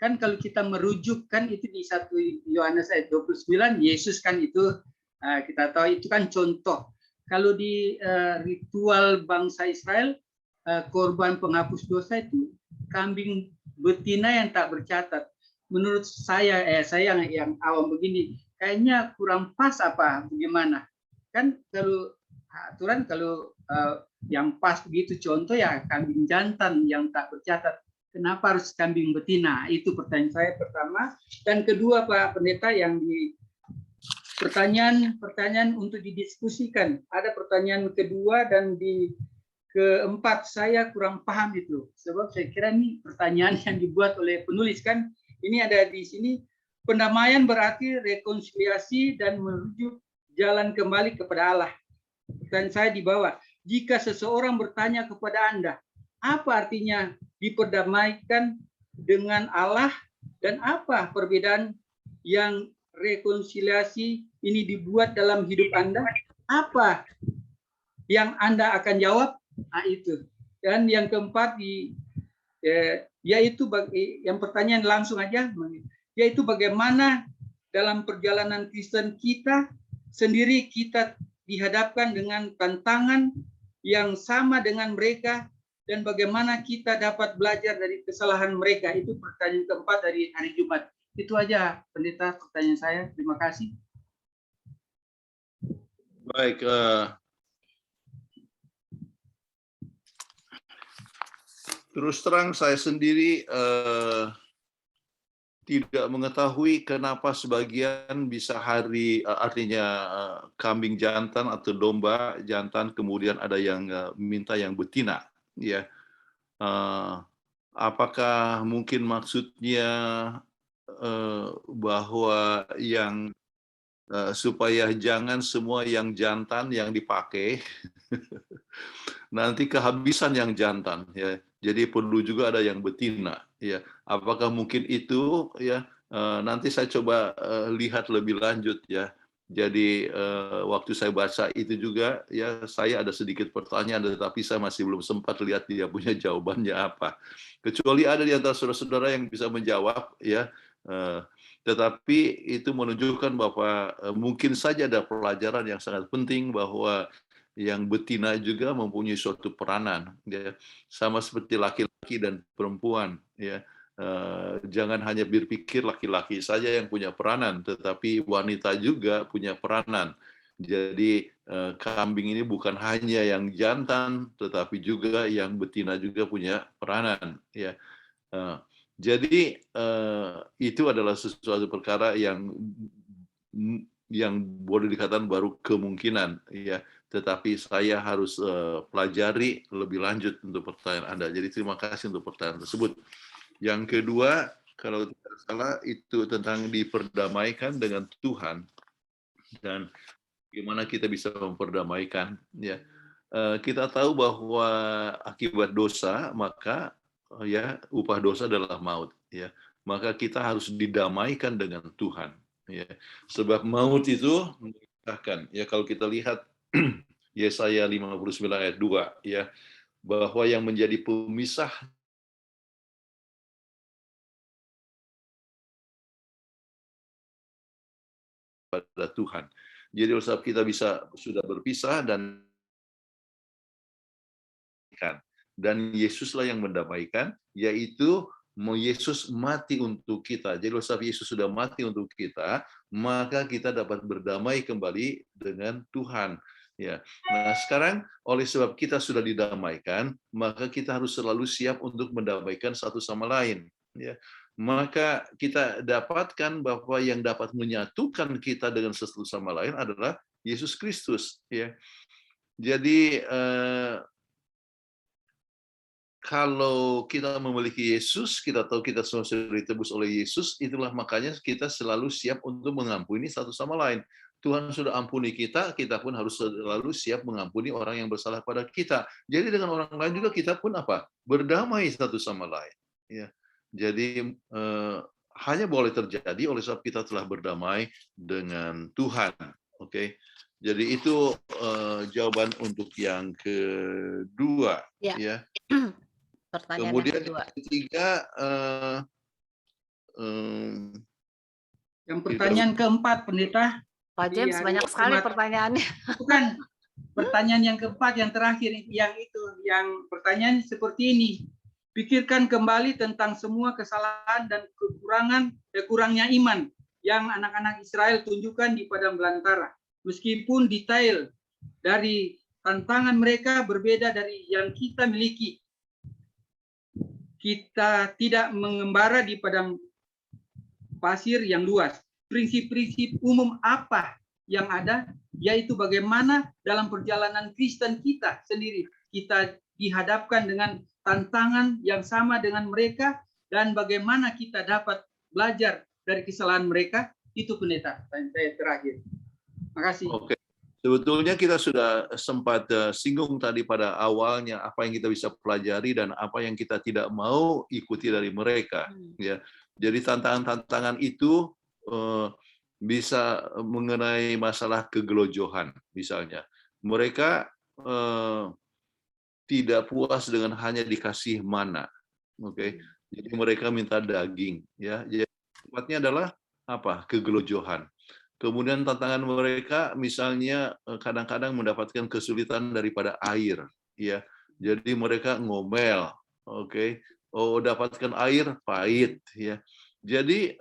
Kan kalau kita merujuk kan itu di 1 Yohanes ayat 29, Yesus kan itu kita tahu itu kan contoh. Kalau di ritual bangsa Israel, korban penghapus dosa itu kambing betina yang tak bercatat. Menurut saya yang awam begini, kayaknya kurang pas apa bagaimana? Kan kalau aturan kalau yang pas begitu contoh ya kambing jantan yang tak bercatat. Kenapa harus kambing betina? Itu pertanyaan saya pertama. Dan kedua Pak Pendeta yang di pertanyaan untuk didiskusikan. Ada pertanyaan kedua dan di keempat saya kurang paham itu. Sebab saya kira ini pertanyaan yang dibuat oleh penulis kan. Ini ada di sini, pendamaian berarti rekonsiliasi dan menuju jalan kembali kepada Allah. Pertanyaan saya di bawah, jika seseorang bertanya kepada Anda, apa artinya diperdamaikan dengan Allah dan apa perbedaan yang rekonsiliasi ini dibuat dalam hidup Anda? Apa yang Anda akan jawab? Nah, itu. Dan yang keempat yaitu yang pertanyaan langsung aja, yaitu bagaimana dalam perjalanan Kristen kita sendiri kita dihadapkan dengan tantangan yang sama dengan mereka dan bagaimana kita dapat belajar dari kesalahan mereka. Itu pertanyaan keempat dari hari Jumat. Itu aja Pendeta pertanyaan saya. Terima kasih. Baik, terus terang saya sendiri tidak mengetahui kenapa sebagian bisa artinya kambing jantan atau domba jantan, kemudian ada yang minta yang betina, ya. Apakah mungkin maksudnya bahwa yang supaya jangan semua yang jantan yang dipakai nanti kehabisan yang jantan, ya. Jadi perlu juga ada yang betina, ya. Apakah mungkin itu, ya? Nanti saya coba lihat lebih lanjut, ya. Jadi waktu saya baca itu juga, ya, saya ada sedikit pertanyaan, tetapi saya masih belum sempat lihat dia punya jawabannya apa. Kecuali ada di antara saudara-saudara yang bisa menjawab, ya. Tetapi itu menunjukkan bahwa mungkin saja ada pelajaran yang sangat penting bahwa yang betina juga mempunyai suatu peranan, ya, sama seperti laki-laki dan perempuan, ya. Jangan hanya berpikir laki-laki saja yang punya peranan, tetapi wanita juga punya peranan. Jadi kambing ini bukan hanya yang jantan, tetapi juga yang betina juga punya peranan, ya. Jadi itu adalah sesuatu perkara yang boleh dikatakan baru kemungkinan, ya. Tetapi saya harus pelajari lebih lanjut untuk pertanyaan Anda. Jadi terima kasih untuk pertanyaan tersebut. Yang kedua, kalau tidak salah, itu tentang diperdamaikan dengan Tuhan dan bagaimana kita bisa memperdamaikan. Ya, kita tahu bahwa akibat dosa maka ya upah dosa adalah maut. Ya, maka kita harus didamaikan dengan Tuhan. Ya, sebab maut itu memisahkan. Ya, kalau kita lihat Yesaya 59 ayat 2 ya, bahwa yang menjadi pemisah pada Tuhan. Jadi oleh sebab kita sudah berpisah dan Yesuslah yang mendamaikan, yaitu Yesus mati untuk kita. Jadi oleh sebab Yesus sudah mati untuk kita, maka kita dapat berdamai kembali dengan Tuhan. Ya. Nah, sekarang oleh sebab kita sudah didamaikan, maka kita harus selalu siap untuk mendamaikan satu sama lain. Ya. Maka kita dapatkan bahwa yang dapat menyatukan kita dengan satu sama lain adalah Yesus Kristus. Ya. Jadi kalau kita memiliki Yesus, kita tahu kita semua sudah ditebus oleh Yesus, itulah makanya kita selalu siap untuk mengampuni satu sama lain. Tuhan sudah ampuni kita, kita pun harus selalu siap mengampuni orang yang bersalah pada kita. Jadi dengan orang lain juga kita pun apa? Berdamai satu sama lain. Ya. Jadi hanya boleh terjadi oleh sebab kita telah berdamai dengan Tuhan. Oke. Jadi itu jawaban untuk yang kedua. Ya. Pertanyaan kemudian yang kedua. Yang ketiga, yang pertanyaan keempat, Pendeta. Pak James, banyak sekali pertanyaannya. Bukan, pertanyaan yang keempat, yang terakhir, yang pertanyaan seperti ini. Pikirkan kembali tentang semua kesalahan dan kurangnya iman yang anak-anak Israel tunjukkan di padang belantara. Meskipun detail dari tantangan mereka berbeda dari yang kita miliki. Kita tidak mengembara di padang pasir yang luas. Prinsip-prinsip umum apa yang ada, yaitu bagaimana dalam perjalanan Kristen kita sendiri, kita dihadapkan dengan tantangan yang sama dengan mereka, dan bagaimana kita dapat belajar dari kesalahan mereka. Itu Pendeta, saya terakhir. Makasih. Oke. Sebetulnya kita sudah sempat singgung tadi pada awalnya apa yang kita bisa pelajari dan apa yang kita tidak mau ikuti dari mereka. Ya, jadi tantangan-tantangan itu bisa mengenai masalah kegelojohan, misalnya. Mereka tidak puas dengan hanya dikasih mana, oke? Jadi mereka minta daging, ya. Jadi tempatnya adalah apa? Kegelojohan. Kemudian tantangan mereka misalnya kadang-kadang mendapatkan kesulitan daripada air, ya. Jadi mereka ngomel, oke? Oh, dapatkan air pahit, ya. Jadi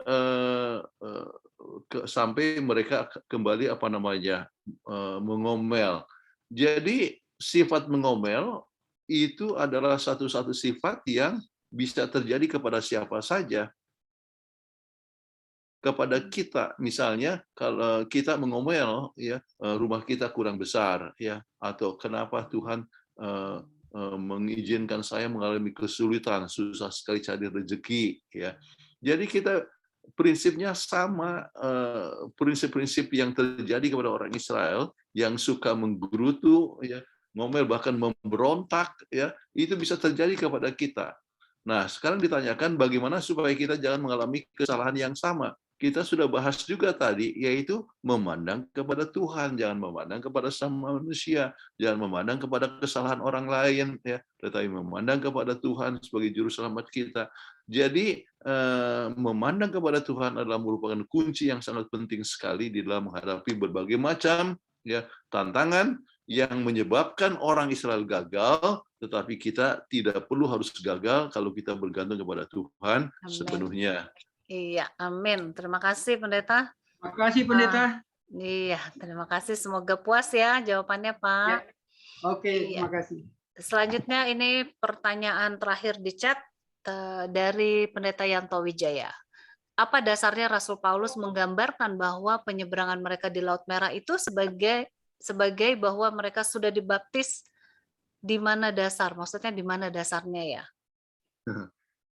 sampai mereka kembali mengomel. Jadi sifat mengomel itu adalah satu-satu sifat yang bisa terjadi kepada siapa saja. Kepada kita, misalnya kalau kita mengomel, ya, rumah kita kurang besar, ya, atau kenapa Tuhan mengizinkan saya mengalami kesulitan, susah sekali cari rezeki, ya. Jadi kita prinsipnya sama, prinsip-prinsip yang terjadi kepada orang Israel yang suka menggerutu, ya, ngomel, bahkan memberontak, ya, itu bisa terjadi kepada kita. Nah, sekarang ditanyakan bagaimana supaya kita jangan mengalami kesalahan yang sama. Kita sudah bahas juga tadi, yaitu memandang kepada Tuhan, jangan memandang kepada sama manusia, jangan memandang kepada kesalahan orang lain, ya, tetapi memandang kepada Tuhan sebagai juru selamat kita. Jadi memandang kepada Tuhan adalah merupakan kunci yang sangat penting sekali di dalam menghadapi berbagai macam, ya, tantangan yang menyebabkan orang Israel gagal, tetapi kita tidak perlu harus gagal kalau kita bergantung kepada Tuhan sepenuhnya. Iya, amin. Terima kasih, Pendeta. Terima kasih, Pendeta. Iya, terima kasih. Semoga puas ya jawabannya, Pak. Ya. Oke, terima kasih. Selanjutnya ini pertanyaan terakhir di chat dari Pendeta Yanto Wijaya. Apa dasarnya Rasul Paulus menggambarkan bahwa penyeberangan mereka di Laut Merah itu sebagai bahwa mereka sudah dibaptis di mana dasar? Maksudnya di mana dasarnya ya?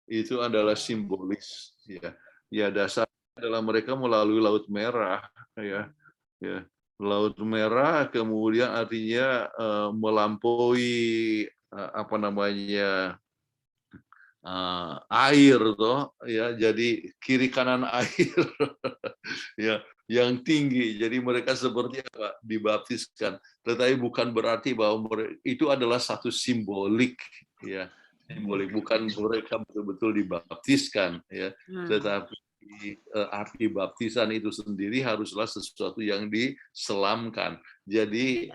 Itu adalah simbolis, ya. Ya, dasar adalah mereka melalui Laut Merah, ya. Ya. Laut Merah kemudian artinya melampaui air toh ya, jadi kiri kanan air ya yang tinggi, jadi mereka seperti apa, dibaptiskan, tetapi bukan berarti bahwa itu adalah satu simbolik ya, simbolik, bukan mereka betul-betul dibaptiskan ya, tetapi arti baptisan itu sendiri haruslah sesuatu yang diselamkan, jadi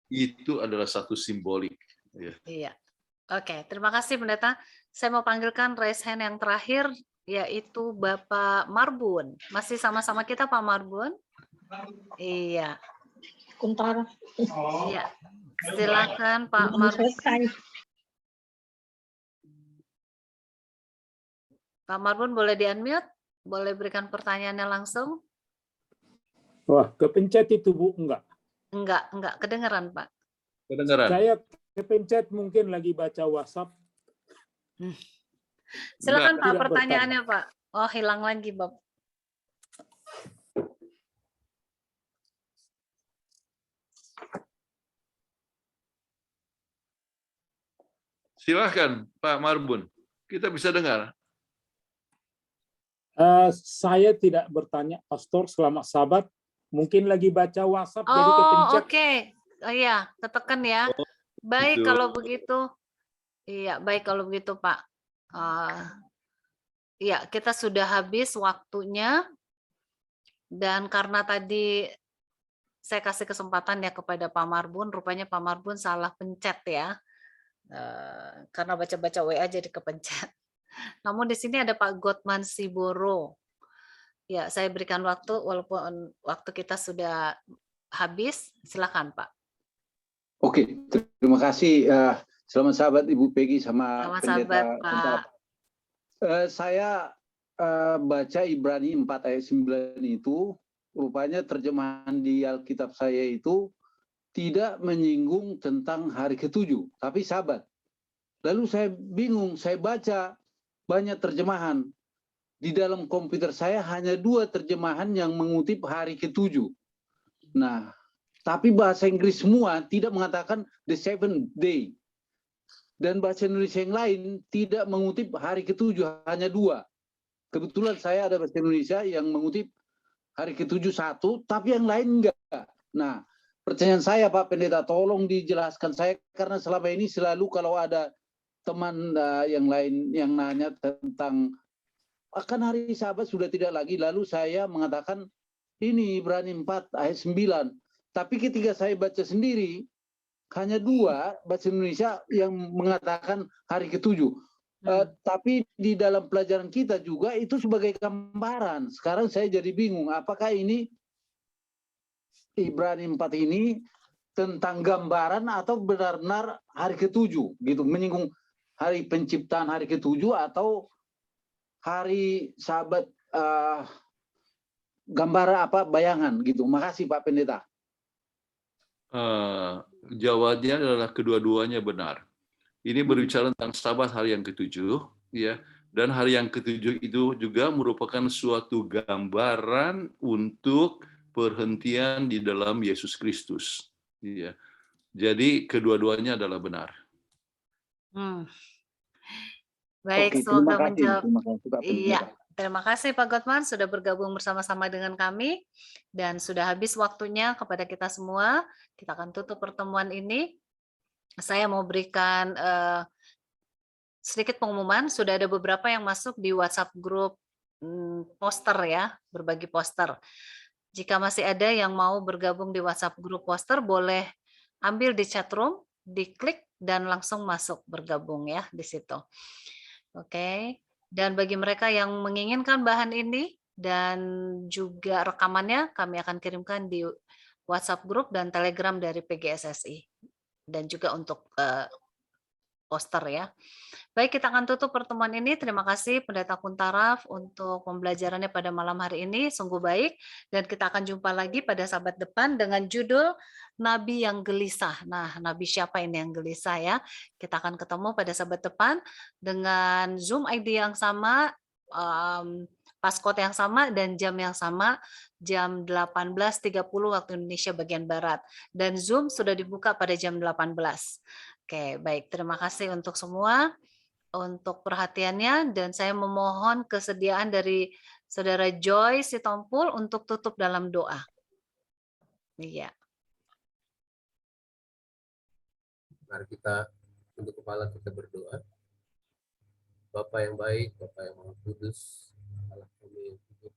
itu adalah satu simbolik ya. Iya. Oke, terima kasih Pendeta. Saya mau panggilkan raise hand yang terakhir, yaitu Bapak Marbun. Masih sama-sama kita Pak Marbun? Iya. Kuntara. Iya. Silakan Pak Marbun. Pak Marbun boleh di-unmute? Boleh berikan pertanyaannya langsung? Wah, kepencet itu Bu, enggak? Enggak kedengeran Pak. Kedengeran. Saya kepencet mungkin lagi baca WhatsApp. Silakan Pak, Tidak pertanyaannya Pak. Oh, hilang lagi Bob. Silahkan Pak Marbun, kita bisa dengar. Saya tidak bertanya, Pastor, selamat Sabat. Mungkin lagi baca WhatsApp, jadi kepencet. Oke. Oh iya, ketekan ya. Baik gitu. kalau begitu. Iya, baik kalau begitu Pak. Iya, kita sudah habis waktunya. Dan karena tadi saya kasih kesempatan ya kepada Pak Marbun, rupanya Pak Marbun salah pencet ya. Karena baca-baca WA jadi kepencet. Namun di sini ada Pak Gotman Siboro. Ya, saya berikan waktu walaupun waktu kita sudah habis. Silakan Pak. Oke, terima kasih. Selamat Sabat Ibu Peggy sama Selamat Pendeta. Sabat Pak. Saya baca Ibrani 4 ayat 9 itu, rupanya terjemahan di Alkitab saya itu tidak menyinggung tentang hari ke-7, tapi Sabat. Lalu saya bingung, saya baca banyak terjemahan. Di dalam komputer saya hanya 2 terjemahan yang mengutip hari ke-7. Nah, tapi bahasa Inggris semua tidak mengatakan the seventh day. Dan bahasa Indonesia yang lain tidak mengutip hari ke-7, hanya 2. Kebetulan saya ada bahasa Indonesia yang mengutip hari ke-7 1, tapi yang lain enggak. Nah, pertanyaan saya Pak Pendeta, tolong dijelaskan saya, karena selama ini selalu kalau ada teman yang lain yang nanya tentang akan hari Sabat sudah tidak lagi, lalu saya mengatakan ini Ibrani 4 ayat 9. Tapi ketika saya baca sendiri, hanya 2 bahasa Indonesia yang mengatakan hari ke-7. Tapi di dalam pelajaran kita juga itu sebagai gambaran. Sekarang saya jadi bingung, apakah ini Ibrani 4 ini tentang gambaran atau benar-benar hari ke-7 gitu, menyinggung hari penciptaan hari ke-7 atau hari Sabat gambar apa bayangan gitu. Makasih Pak Pendeta. Jawabannya adalah kedua-duanya benar. Ini berbicara tentang Sabat hari yang ke-7 ya, dan hari yang ke-7 itu juga merupakan suatu gambaran untuk perhentian di dalam Yesus Kristus ya. Jadi kedua-duanya adalah benar. Baik, Oke, semoga terima kasih. menjawab. Terima kasih, Pak Pendeta. Iya, terima kasih Pak Gotman sudah bergabung bersama-sama dengan kami dan sudah habis waktunya kepada kita semua. Kita akan tutup pertemuan ini. Saya mau berikan sedikit pengumuman. Sudah ada beberapa yang masuk di WhatsApp grup poster ya, berbagi poster. Jika masih ada yang mau bergabung di WhatsApp grup poster, boleh ambil di chat room, diklik dan langsung masuk bergabung ya di situ. Oke. Dan bagi mereka yang menginginkan bahan ini dan juga rekamannya, kami akan kirimkan di WhatsApp grup dan Telegram dari PGSSI dan juga untuk poster ya. Baik, kita akan tutup pertemuan ini. Terima kasih Pendeta Kuntaraf untuk pembelajarannya pada malam hari ini, sungguh baik. Dan kita akan jumpa lagi pada Sabat depan dengan judul Nabi yang Gelisah. Nah, Nabi siapa ini yang gelisah ya? Kita akan ketemu pada Sabat depan dengan Zoom ID yang sama, passcode yang sama, dan jam yang sama, jam 18.30 waktu Indonesia bagian Barat. Dan Zoom sudah dibuka pada jam 18. Oke, baik. Terima kasih untuk semua. untuk perhatiannya, dan saya memohon kesediaan dari Saudara Joy Sitompul untuk tutup dalam doa. Iya. Mari kita untuk kepala kita berdoa. Bapa yang baik, Bapa yang Maha Kudus, Allah kami yang hidup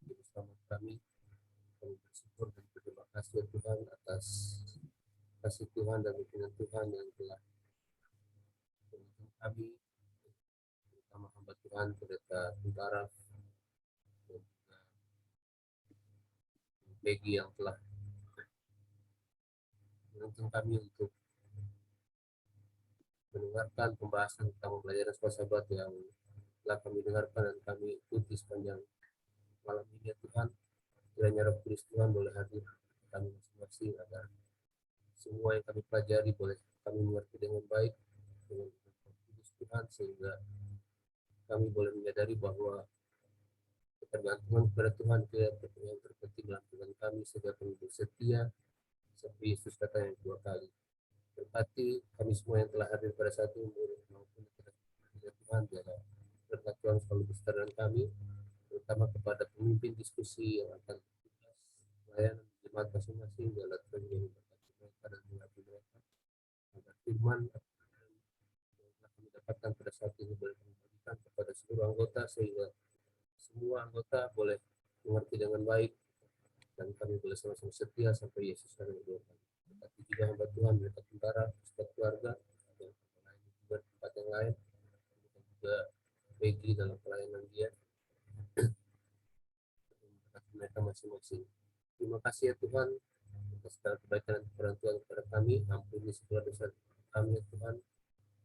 bersama kami bersyukur dan berterima kasih Tuhan atas kasih Tuhan dan bimbingan Tuhan yang telah menolong kami, terutama hamba Tuhan Pendeta Tentara dan juga Peggy yang telah menuntun kami untuk mendengarkan pembahasan tentang pembelajaran sahabat yang telah kami dengarkan dan kami ikuti sepanjang malam ini ya Tuhan. Kiranya Roh Kudus Tuhan boleh hadir kami masing-masing agar semua yang kami pelajari boleh kami mengerti dengan baik dengan Roh Kudus Tuhan, sehingga kami boleh menyadari bahwa ketergantungan kepada Tuhan itu yang terpenting dalam Tuhan kami, sehingga kami bersetia sampai Yesus datang yang kedua kali. Berkati kami semua yang telah hadir pada saat ini maupun Tuhan, biarlah berkat Tuhan selalu beserta dengan kami, terutama kepada pemimpin diskusi yang akan pelayanan jemaat masing-masing, biarlah Tuhan menjadi berkat mereka dan mengerti mereka agar firman yang telah kami dapatkan pada saat ini boleh kami bagikan kepada seluruh anggota, sehingga semua anggota boleh mengerti dengan baik dan kami boleh sama-sama setia sampai Yesus datang kedua kali. Berkati juga hamba Tuhan, mereka Tentara, setiap keluarga, dan lain juga tempat yang lain, dan juga Peggy dalam pelayanan dia, berkati mereka masing-masing. Terima kasih ya Tuhan atas segala kebaikan dan keberantuan kepada kami. Ampuni segala dosa kami ya Tuhan.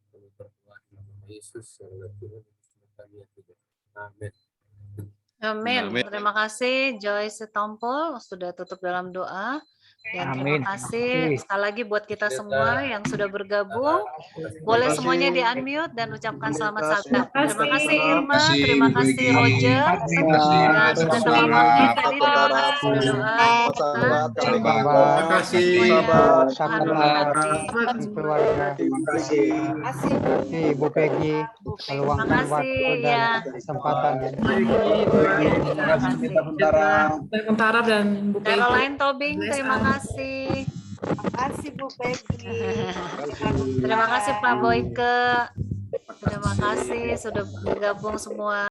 Kami berdoa dalam nama Yesus yang adalah Tuhan dan kami ya Tuhan. Amin. Amin. Terima kasih Joyce Sitompul sudah tutup dalam doa. Dan terima kasih sekali lagi buat kita semua yang sudah bergabung. Boleh semuanya di-unmute dan ucapkan selamat Sabtu. Terima kasih Irma, terima kasih Roger, dan juga teman-teman tadi terima kasih sudah doa. Terima kasih keluarga. Terima kasih Ibu Peggy meluangkan waktu dan kesempatan. Tentara dan Bu Peggy. Caroline Tobing, terima kasih. Terima kasih Bu Peggy. Terima kasih Pak Boyke. Terima kasih sudah bergabung semua.